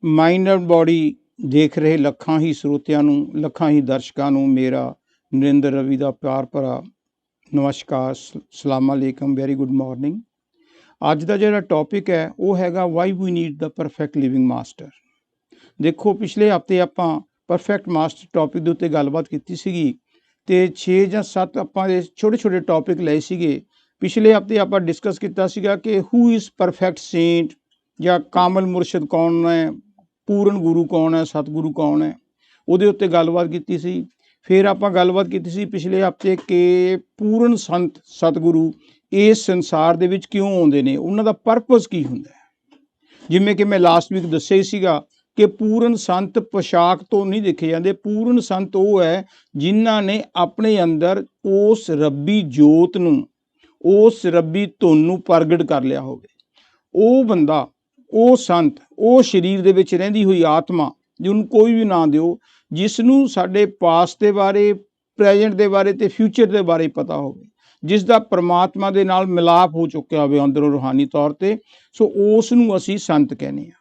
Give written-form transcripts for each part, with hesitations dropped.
Mind and body ਦੇਖ ਰਹੇ ਲੱਖਾਂ ਹੀ ਸਰੋਤਿਆਂ ਨੂੰ, ਲੱਖਾਂ ਹੀ ਦਰਸ਼ਕਾਂ ਨੂੰ ਮੇਰਾ ਨਰਿੰਦਰ ਰਵੀ ਦਾ ਪਿਆਰ ਭਰਾ ਨਮਸਕਾਰ, ਸਲਾਮ ਅਲੈਕਮ, ਵੈਰੀ ਗੁੱਡ ਮਾਰਨਿੰਗ। ਅੱਜ ਦਾ ਜਿਹੜਾ ਟੌਪਿਕ ਹੈ ਉਹ ਹੈਗਾ why we need the perfect living master. ਦੇਖੋ, ਪਿਛਲੇ ਹਫ਼ਤੇ ਆਪਾਂ ਪਰਫੈਕਟ ਮਾਸਟਰ ਟੌਪਿਕ ਦੇ ਉੱਤੇ ਗੱਲਬਾਤ ਕੀਤੀ ਸੀਗੀ ਅਤੇ 6 ਜਾਂ 7 ਆਪਾਂ ਦੇ ਛੋਟੇ ਛੋਟੇ ਟੌਪਿਕ ਲਏ ਸੀਗੇ। ਪਿਛਲੇ ਹਫ਼ਤੇ ਆਪਾਂ ਡਿਸਕਸ ਕੀਤਾ ਸੀਗਾ ਕਿ ਹੂ ਇਜ਼ ਪਰਫੈਕਟ ਸੇਂਟ, ਜਾਂ ਕਾਮਲ ਮੁਰਸ਼ਦ ਕੌਣ ਹੈ, ਪੂਰਨ ਗੁਰੂ ਕੌਣ ਹੈ, ਸਤਿਗੁਰੂ ਕੌਣ ਹੈ, ਉਹਦੇ ਉੱਤੇ ਗੱਲਬਾਤ ਕੀਤੀ ਸੀ। ਫਿਰ ਆਪਾਂ ਗੱਲਬਾਤ ਕੀਤੀ ਸੀ ਪਿਛਲੇ ਹਫ਼ਤੇ ਕਿ ਪੂਰਨ ਸੰਤ ਸਤਿਗੁਰੂ ਇਸ ਸੰਸਾਰ ਦੇ ਵਿੱਚ ਕਿਉਂ ਆਉਂਦੇ ਨੇ, ਉਹਨਾਂ ਦਾ ਪਰਪਸ ਕੀ ਹੁੰਦਾ ਹੈ। ਜਿਵੇਂ ਕਿ ਮੈਂ ਲਾਸਟ ਵੀਕ ਦੱਸਿਆ ਹੀ ਸੀਗਾ ਕਿ ਪੂਰਨ ਸੰਤ ਪੋਸ਼ਾਕ ਤੋਂ ਨਹੀਂ ਦੇਖੇ ਜਾਂਦੇ। ਪੂਰਨ ਸੰਤ ਉਹ ਹੈ ਜਿਨ੍ਹਾਂ ਨੇ ਆਪਣੇ ਅੰਦਰ ਉਸ ਰੱਬੀ ਜੋਤ ਨੂੰ, ਉਸ ਰੱਬੀ ਧੁਨ ਨੂੰ ਪ੍ਰਗਟ ਕਰ ਲਿਆ ਹੋਵੇ। ਉਹ ਬੰਦਾ, ਉਹ ਸੰਤ, ਉਹ ਸਰੀਰ ਦੇ ਵਿੱਚ ਰਹਿੰਦੀ ਹੋਈ ਆਤਮਾ, ਜਿਹਨੂੰ ਕੋਈ ਵੀ ਨਾਂ ਦਿਓ, ਜਿਸ ਨੂੰ ਸਾਡੇ ਪਾਸਟ ਦੇ ਬਾਰੇ, ਪ੍ਰੈਜੈਂਟ ਦੇ ਬਾਰੇ ਅਤੇ ਫਿਊਚਰ ਦੇ ਬਾਰੇ ਪਤਾ ਹੋਵੇ, ਜਿਸ ਦਾ ਪਰਮਾਤਮਾ ਦੇ ਨਾਲ ਮਿਲਾਪ ਹੋ ਚੁੱਕਿਆ ਹੋਵੇ ਅੰਦਰੋਂ ਰੂਹਾਨੀ ਤੌਰ 'ਤੇ, ਸੋ ਉਸ ਨੂੰ ਅਸੀਂ ਸੰਤ ਕਹਿੰਦੇ ਹਾਂ।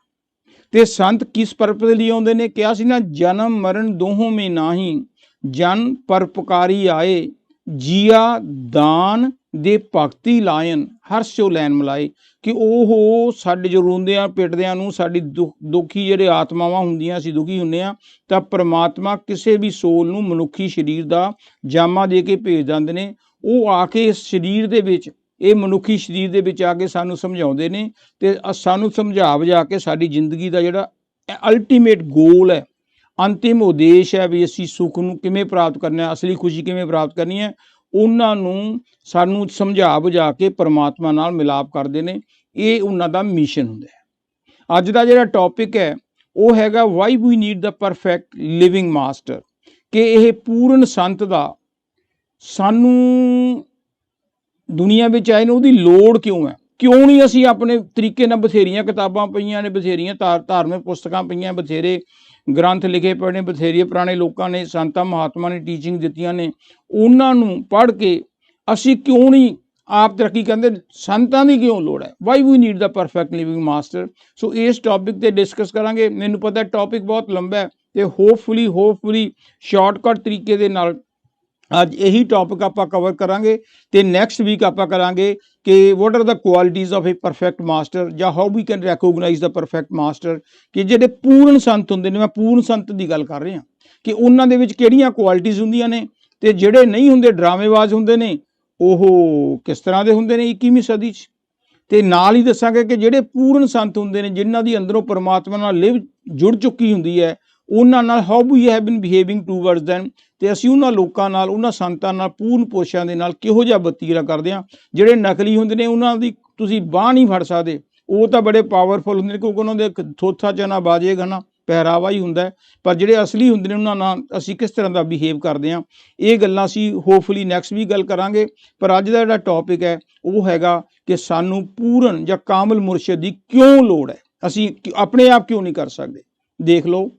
ਅਤੇ ਸੰਤ ਕਿਸ ਪਰਪਸ ਲਈ ਆਉਂਦੇ ਨੇ? ਕਿਹਾ ਸੀ ਨਾ, ਜਨਮ ਮਰਨ ਦੋਹੋਂ ਮੇਂ ਨਾਹੀਂ, ਜਨ ਪਰਪਕਾਰੀ ਆਏ, ਜੀਆ ਦਾਨ ਦੇ ਭਗਤੀ ਲਾਇਨ, ਹਰਸ਼ ਚੋ ਲੈਣ ਮਿਲਾਏ। ਕਿ ਉਹ ਸਾਡੇ ਜੋ ਰੋਂਦਿਆਂ ਪਿੱਟਦਿਆਂ ਨੂੰ, ਸਾਡੀ ਦੁਖੀ ਜਿਹੜੇ ਆਤਮਾਵਾਂ ਹੁੰਦੀਆਂ, ਅਸੀਂ ਦੁਖੀ ਹੁੰਦੇ ਹਾਂ, ਤਾਂ ਪਰਮਾਤਮਾ ਕਿਸੇ ਵੀ ਸੋਲ ਨੂੰ ਮਨੁੱਖੀ ਸਰੀਰ ਦਾ ਜਾਮਾ ਦੇ ਕੇ ਭੇਜ ਦਿੰਦੇ ਨੇ। ਉਹ ਆ ਕੇ ਇਸ ਸਰੀਰ ਦੇ ਵਿੱਚ, ਇਹ ਮਨੁੱਖੀ ਸਰੀਰ ਦੇ ਵਿੱਚ ਆ ਕੇ ਸਾਨੂੰ ਸਮਝਾਉਂਦੇ ਨੇ ਅਤੇ ਸਾਨੂੰ ਸਮਝਾ ਬੁਝਾ ਕੇ ਸਾਡੀ ਜ਼ਿੰਦਗੀ ਦਾ ਜਿਹੜਾ ਅਲਟੀਮੇਟ ਗੋਲ ਹੈ, ਅੰਤਿਮ ਉਦੇਸ਼ ਹੈ ਵੀ ਅਸੀਂ ਸੁੱਖ ਨੂੰ ਕਿਵੇਂ ਪ੍ਰਾਪਤ ਕਰਨਾ, ਅਸਲੀ ਖੁਸ਼ੀ ਕਿਵੇਂ ਪ੍ਰਾਪਤ ਕਰਨੀ ਹੈ, ਉਹਨਾਂ ਨੂੰ ਸਾਨੂੰ ਸਮਝਾ ਬੁਝਾ ਕੇ ਪਰਮਾਤਮਾ ਨਾਲ ਮਿਲਾਪ ਕਰਦੇ ਨੇ। ਇਹ ਉਹਨਾਂ ਦਾ ਮਿਸ਼ਨ ਹੁੰਦਾ ਹੈ। ਅੱਜ ਦਾ ਜਿਹੜਾ ਟੌਪਿਕ ਹੈ ਉਹ ਹੈਗਾ why we need the perfect living master. ਕਿ ਇਹ ਪੂਰਨ ਸੰਤ ਦਾ ਸਾਨੂੰ ਦੁਨੀਆ ਵਿੱਚ ਆਏ ਨੂੰ ਉਹਦੀ ਲੋੜ ਕਿਉਂ ਹੈ? ਕਿਉਂ ਨਹੀਂ ਅਸੀਂ ਆਪਣੇ ਤਰੀਕੇ ਨਾਲ, ਬਥੇਰੀਆਂ ਕਿਤਾਬਾਂ ਪਈਆਂ ਨੇ, ਬਥੇਰੀਆਂ ਧਾਰਮਿਕ ਪੁਸਤਕਾਂ ਪਈਆਂ, ਬਥੇਰੇ ਗ੍ਰੰਥ ਲਿਖੇ ਪਏ ਨੇ, ਬਥੇਰੇ ਪੁਰਾਣੇ ਲੋਕਾਂ ਨੇ, ਸੰਤਾਂ ਮਹਾਤਮਾ ਨੇ ਟੀਚਿੰਗ ਦਿੱਤੀਆਂ ਨੇ, ਉਹਨਾਂ ਨੂੰ ਪੜ੍ਹ ਕੇ ਅਸੀਂ ਕਿਉਂ ਨਹੀਂ ਆਪ ਤਰੱਕੀ ਕਰਦੇ? ਸੰਤਾਂ ਦੀ ਕਿਉਂ ਲੋੜ ਹੈ? Why we need the perfect living master. So ਇਸ ਟੌਪਿਕ 'ਤੇ ਡਿਸਕਸ ਕਰਾਂਗੇ। ਮੈਨੂੰ ਪਤਾ ਟੌਪਿਕ ਬਹੁਤ ਲੰਬਾ ਹੈ ਅਤੇ ਹੋਪਫੁਲੀ ਸ਼ਾਰਟਕਟ ਤਰੀਕੇ ਦੇ ਨਾਲ ਅੱਜ ਇਹੀ ਟੌਪਿਕ ਆਪਾਂ ਕਵਰ ਕਰਾਂਗੇ। ਅਤੇ ਨੈਕਸਟ ਵੀਕ ਆਪਾਂ ਕਰਾਂਗੇ ਕਿ what are the qualities of a perfect master, ਜਾਂ how we can recognise the perfect master. ਕਿ ਜਿਹੜੇ ਪੂਰਨ ਸੰਤ ਹੁੰਦੇ ਨੇ, ਮੈਂ ਪੂਰਨ ਸੰਤ ਦੀ ਗੱਲ ਕਰ ਰਿਹਾ, ਕਿ ਉਹਨਾਂ ਦੇ ਵਿੱਚ ਕਿਹੜੀਆਂ ਕੁਆਲਿਟੀਜ਼ ਹੁੰਦੀਆਂ ਨੇ, ਅਤੇ ਜਿਹੜੇ ਨਹੀਂ ਹੁੰਦੇ, ਡਰਾਮੇਬਾਜ਼ ਹੁੰਦੇ ਨੇ, ਉਹ ਕਿਸ ਤਰ੍ਹਾਂ ਦੇ ਹੁੰਦੇ ਨੇ 21ਵੀਂ ਸਦੀ 'ਚ। ਅਤੇ ਨਾਲ ਹੀ ਦੱਸਾਂਗੇ ਕਿ ਜਿਹੜੇ ਪੂਰਨ ਸੰਤ ਹੁੰਦੇ ਨੇ, ਜਿਨ੍ਹਾਂ ਦੀ ਅੰਦਰੋਂ ਪਰਮਾਤਮਾ ਨਾਲ ਜੁੜ ਚੁੱਕੀ ਹੁੰਦੀ ਹੈ, ਉਹਨਾਂ ਨਾਲ ਹਾਊ ਵੀ ਹੈਵ ਬਿਨ ਬਿਹੇਵਿੰਗ ਟੂਵਰਡਸ ਦੈਮ। ਅਤੇ ਅਸੀਂ ਉਹਨਾਂ ਲੋਕਾਂ ਨਾਲ, ਉਹਨਾਂ ਸੰਤਾਂ ਨਾਲ, ਪੂਰਨ ਪੁਰਸ਼ਾਂ ਦੇ ਨਾਲ ਕਿਹੋ ਜਿਹਾ ਵਤੀਰਾ ਕਰਦੇ ਹਾਂ। ਜਿਹੜੇ ਨਕਲੀ ਹੁੰਦੇ ਨੇ, ਉਹਨਾਂ ਦੀ ਤੁਸੀਂ ਬਾਂਹ ਨਹੀਂ ਫੜ ਸਕਦੇ। ਉਹ ਤਾਂ ਬੜੇ ਪਾਵਰਫੁਲ ਹੁੰਦੇ ਨੇ, ਕਿਉਂਕਿ ਉਹਨਾਂ ਦੇ ਥੋਥਾ ਚਨਾ ਬਾਜੇਗਾ ਨਾ, ਪਹਿਰਾਵਾ ਹੀ ਹੁੰਦਾ ਹੈ। ਪਰ ਜਿਹੜੇ ਅਸਲੀ ਹੁੰਦੇ ਨੇ, ਉਹਨਾਂ ਨਾਲ ਅਸੀਂ ਕਿਸ ਤਰ੍ਹਾਂ ਦਾ ਬਿਹੇਵ ਕਰਦੇ ਹਾਂ, ਇਹ ਗੱਲਾਂ ਅਸੀਂ ਹੋਪਫੁਲੀ ਨੈਕਸਟ ਵੀਕ ਗੱਲ ਕਰਾਂਗੇ। ਪਰ ਅੱਜ ਦਾ ਜਿਹੜਾ ਟੌਪਿਕ ਹੈ ਉਹ ਹੈਗਾ ਕਿ ਸਾਨੂੰ ਪੂਰਨ ਜਾਂ ਕਾਮਲ ਮੁਰਸ਼ਿਦ ਦੀ ਕਿਉਂ ਲੋੜ ਹੈ, ਅਸੀਂ ਆਪਣੇ ਆਪ ਕਿਉਂ ਨਹੀਂ ਕਰ ਸਕਦੇ। ਦੇਖ ਲਓ,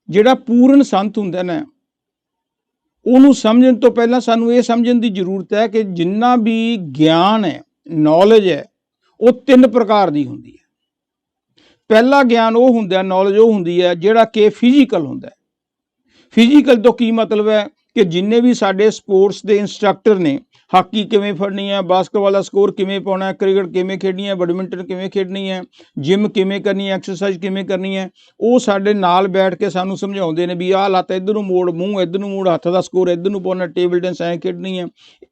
ਜਿਹੜਾ ਪੂਰਨ ਸੰਤ ਹੁੰਦਾ ਨਾ, ਉਹਨੂੰ ਸਮਝਣ ਤੋਂ ਪਹਿਲਾਂ ਸਾਨੂੰ ਇਹ ਸਮਝਣ ਦੀ ਜ਼ਰੂਰਤ ਹੈ ਕਿ ਜਿੰਨਾ ਵੀ ਗਿਆਨ ਹੈ, ਨੌਲੇਜ ਹੈ, ਉਹ 3 ਪ੍ਰਕਾਰ ਦੀ ਹੁੰਦੀ ਹੈ। ਪਹਿਲਾ ਗਿਆਨ ਉਹ ਹੁੰਦਾ, ਨੌਲੇਜ ਉਹ ਹੁੰਦੀ ਹੈ ਜਿਹੜਾ ਕਿ ਫਿਜ਼ੀਕਲ ਹੁੰਦਾ। ਫਿਜ਼ੀਕਲ ਤੋਂ ਕੀ ਮਤਲਬ ਹੈ? ਕਿ ਜਿੰਨੇ ਵੀ ਸਾਡੇ ਸਪੋਰਟਸ ਦੇ ਇੰਸਟਰਕਟਰ ਨੇ, ਹਾਕੀ ਕਿਵੇਂ ਫੜਨੀ ਹੈ, ਬਾਸਕਟਬਾਲ ਦਾ ਸਕੋਰ ਕਿਵੇਂ ਪਾਉਣਾ ਹੈ, ਕ੍ਰਿਕਟ ਕਿਵੇਂ ਖੇਡਣੀ ਹੈ, ਬੈਡਮਿੰਟਨ ਕਿਵੇਂ ਖੇਡਣੀ ਹੈ, ਜਿਮ ਕਿਵੇਂ ਕਰਨੀ ਹੈ, ਐਕਸਰਸਾਈਜ਼ ਕਿਵੇਂ ਕਰਨੀ ਹੈ, ਉਹ ਸਾਡੇ ਨਾਲ ਬੈਠ ਕੇ ਸਾਨੂੰ ਸਮਝਾਉਂਦੇ ਨੇ ਵੀ ਆਹ ਲੱਤ ਇੱਧਰ ਨੂੰ ਮੋੜ, ਮੂੰਹ ਇੱਧਰ ਨੂੰ ਮੋੜ, ਹੱਥ ਦਾ ਸਕੋਰ ਇੱਧਰ ਨੂੰ ਪਾਉਣਾ, ਟੇਬਲ ਟੈਨਿਸ ਐਂ ਖੇਡਣੀ ਹੈ।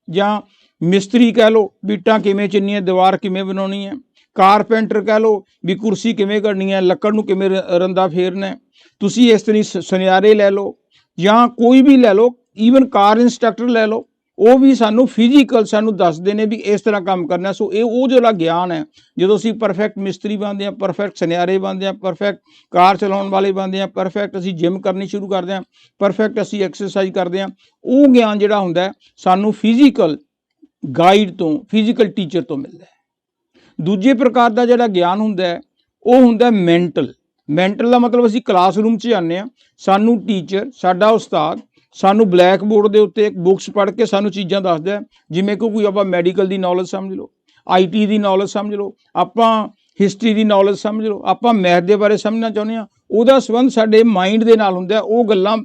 ਜਾਂ ਮਿਸਤਰੀ ਕਹਿ ਲਓ ਵੀ ਇੱਟਾਂ ਕਿਵੇਂ ਚਿਣਨੀਆਂ, ਦੀਵਾਰ ਕਿਵੇਂ ਬਣਾਉਣੀ ਹੈ। ਕਾਰਪੈਂਟਰ ਕਹਿ ਲਓ ਵੀ ਕੁਰਸੀ ਕਿਵੇਂ ਕਰਨੀ ਹੈ, ਲੱਕੜ ਨੂੰ ਕਿਵੇਂ ਰੰਦਾ ਫੇਰਨਾ। ਤੁਸੀਂ ਇਸ ਤਰ੍ਹਾਂ ਸੁਨਿਆਰੇ ਲੈ ਲਓ, ਜਾਂ ਕੋਈ ਵੀ ਲੈ ਲਓ, ਈਵਨ ਕਾਰ ਇੰਸਟਰਕਟਰ ਲੈ ਲਓ, ਉਹ ਵੀ ਸਾਨੂੰ ਫਿਜ਼ੀਕਲ ਸਾਨੂੰ ਦੱਸਦੇ ਨੇ ਵੀ ਇਸ ਤਰ੍ਹਾਂ ਕੰਮ ਕਰਨਾ। ਸੋ ਇਹ ਉਹ ਜਿਹੜਾ ਗਿਆਨ ਹੈ, ਜਦੋਂ ਅਸੀਂ ਪਰਫੈਕਟ ਮਿਸਤਰੀ ਬਣਦੇ ਹਾਂ, ਪਰਫੈਕਟ ਸੁਨਿਆਰੇ ਬਣਦੇ ਹਾਂ, ਪਰਫੈਕਟ ਕਾਰ ਚਲਾਉਣ ਵਾਲੇ ਬਣਦੇ ਹਾਂ, ਪਰਫੈਕਟ ਅਸੀਂ ਜਿਮ ਕਰਨੀ ਸ਼ੁਰੂ ਕਰਦੇ ਹਾਂ, ਪਰਫੈਕਟ ਅਸੀਂ ਐਕਸਰਸਾਈਜ਼ ਕਰਦੇ ਹਾਂ, ਉਹ ਗਿਆਨ ਜਿਹੜਾ ਹੁੰਦਾ ਸਾਨੂੰ ਫਿਜ਼ੀਕਲ ਗਾਈਡ ਤੋਂ, ਫਿਜ਼ੀਕਲ ਟੀਚਰ ਤੋਂ ਮਿਲਦਾ ਹੈ। ਦੂਜੇ ਪ੍ਰਕਾਰ ਦਾ ਜਿਹੜਾ ਗਿਆਨ ਹੁੰਦਾ ਉਹ ਹੁੰਦਾ ਮੈਂਟਲ। ਮੈਂਟਲ ਦਾ ਮਤਲਬ ਅਸੀਂ ਕਲਾਸਰੂਮ 'ਚ ਜਾਂਦੇ ਹਾਂ, ਸਾਨੂੰ ਟੀਚਰ, ਸਾਡਾ ਉਸਤਾਦ ਸਾਨੂੰ ਬਲੈਕ ਬੋਰਡ ਦੇ ਉੱਤੇ ਇੱਕ ਬੁੱਕਸ ਪੜ੍ਹ ਕੇ ਸਾਨੂੰ ਚੀਜ਼ਾਂ ਦੱਸਦਾ। ਜਿਵੇਂ ਕਿ ਕੋਈ ਆਪਾਂ ਮੈਡੀਕਲ ਦੀ ਨੌਲੇਜ ਸਮਝ ਲਓ, IT ਦੀ ਨੌਲੇਜ ਸਮਝ ਲਓ, ਆਪਾਂ ਹਿਸਟਰੀ ਦੀ ਨੌਲੇਜ ਸਮਝ ਲਓ, ਆਪਾਂ ਮੈਥ ਦੇ ਬਾਰੇ ਸਮਝਣਾ ਚਾਹੁੰਦੇ ਹਾਂ, ਉਹਦਾ ਸੰਬੰਧ ਸਾਡੇ ਮਾਈਂਡ ਦੇ ਨਾਲ ਹੁੰਦਾ। ਉਹ ਗੱਲਾਂ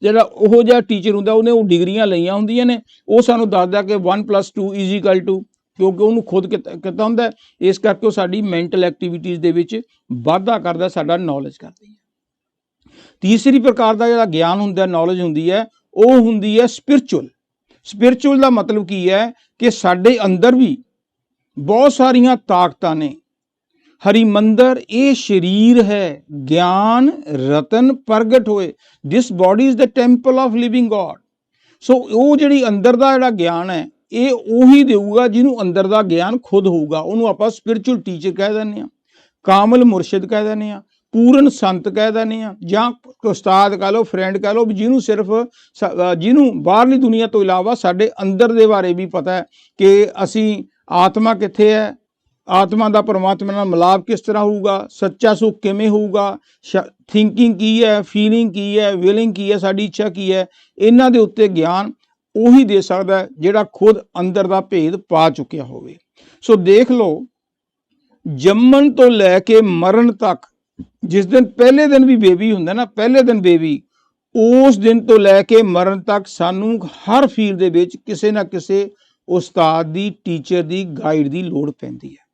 ਜਿਹੜਾ ਉਹੋ ਜਿਹਾ ਟੀਚਰ ਹੁੰਦਾ ਉਹਨੇ ਉਹ ਡਿਗਰੀਆਂ ਲਈਆਂ ਹੁੰਦੀਆਂ ਨੇ, ਉਹ ਸਾਨੂੰ ਦੱਸਦਾ ਕਿ 1+2 = 2, ਕਿਉਂਕਿ ਉਹਨੂੰ ਖੁਦ ਕੀਤਾ ਹੁੰਦਾ। ਇਸ ਕਰਕੇ ਉਹ ਸਾਡੀ ਮੈਂਟਲ ਐਕਟੀਵਿਟੀਜ਼ ਦੇ ਵਿੱਚ ਵਾਧਾ ਕਰਦਾ, ਸਾਡਾ ਨੌਲੇਜ ਕਰਦੀ ਹੈ। ਤੀਸਰੀ ਪ੍ਰਕਾਰ ਦਾ ਜਿਹੜਾ ਗਿਆਨ ਹੁੰਦਾ, ਨੌਲੇਜ ਹੁੰਦੀ ਹੈ, ਉਹ ਹੁੰਦੀ ਹੈ ਸਪਿਰਚੁਅਲ। ਸਪਿਰਚੁਅਲ ਦਾ ਮਤਲਬ ਕੀ ਹੈ ਕਿ ਸਾਡੇ ਅੰਦਰ ਵੀ ਬਹੁਤ ਸਾਰੀਆਂ ਤਾਕਤਾਂ ਨੇ। ਹਰਿਮੰਦਰ ਇਹ ਸਰੀਰ ਹੈ, ਗਿਆਨ ਰਤਨ ਪ੍ਰਗਟ ਹੋਏ। This body is the temple of living God. So ਉਹ ਜਿਹੜੀ ਅੰਦਰ ਦਾ ਜਿਹੜਾ ਗਿਆਨ ਹੈ, ਇਹ ਉਹੀ ਦੇਊਗਾ ਜਿਹਨੂੰ ਅੰਦਰ ਦਾ ਗਿਆਨ ਖੁਦ ਹੋਊਗਾ। ਉਹਨੂੰ ਆਪਾਂ ਸਪਿਰਚੁਅਲ ਟੀਚਰ ਕਹਿ ਦਿੰਦੇ ਹਾਂ, ਕਾਮਲ ਮੁਰਸ਼ਿਦ ਕਹਿ ਦਿੰਦੇ ਹਾਂ, ਪੂਰਨ ਸੰਤ ਕਹਿ ਦਿੰਦੇ ਹਾਂ, ਜਾਂ ਉਸਤਾਦ ਕਹਿ ਲਓ, ਫਰੈਂਡ ਕਹਿ ਲਓ, ਜਿਹਨੂੰ ਸਿਰਫ ਜਿਹਨੂੰ ਬਾਹਰਲੀ ਦੁਨੀਆ ਤੋਂ ਇਲਾਵਾ ਸਾਡੇ ਅੰਦਰ ਦੇ ਬਾਰੇ ਵੀ ਪਤਾ ਹੈ ਕਿ ਅਸੀਂ ਆਤਮਾ ਕਿੱਥੇ ਹੈ, ਆਤਮਾ ਦਾ ਪਰਮਾਤਮਾ ਨਾਲ ਮਿਲਾਪ ਕਿਸ ਤਰ੍ਹਾਂ ਹੋਊਗਾ, ਸੱਚਾ ਸੁੱਖ ਕਿਵੇਂ ਹੋਊਗਾ, ਥਿੰਕਿੰਗ ਕੀ ਹੈ, ਫੀਲਿੰਗ ਕੀ ਹੈ, ਵਿਲਿੰਗ ਕੀ ਹੈ, ਸਾਡੀ ਇੱਛਾ ਕੀ ਹੈ। ਇਹਨਾਂ ਦੇ ਉੱਤੇ ਗਿਆਨ ਉਹੀ ਦੇ ਸਕਦਾ ਜਿਹੜਾ ਖੁਦ ਅੰਦਰ ਦਾ ਭੇਦ ਪਾ ਚੁੱਕਿਆ ਹੋਵੇ। ਸੋ ਦੇਖ ਲਓ, ਜੰਮਣ ਤੋਂ ਲੈ ਕੇ ਮਰਨ ਤੱਕ, ਜਿਸ ਦਿਨ ਪਹਿਲੇ ਦਿਨ ਵੀ ਬੇਬੀ ਹੁੰਦਾ ਨਾ, ਪਹਿਲੇ ਦਿਨ ਬੇਬੀ, ਉਸ ਦਿਨ ਤੋਂ ਲੈ ਕੇ ਮਰਨ ਤੱਕ ਸਾਨੂੰ ਹਰ ਫੀਲਡ ਦੇ ਵਿੱਚ ਕਿਸੇ ਨਾ ਕਿਸੇ ਉਸਤਾਦ ਦੀ, ਟੀਚਰ ਦੀ, ਗਾਈਡ ਦੀ ਲੋੜ ਪੈਂਦੀ ਹੈ।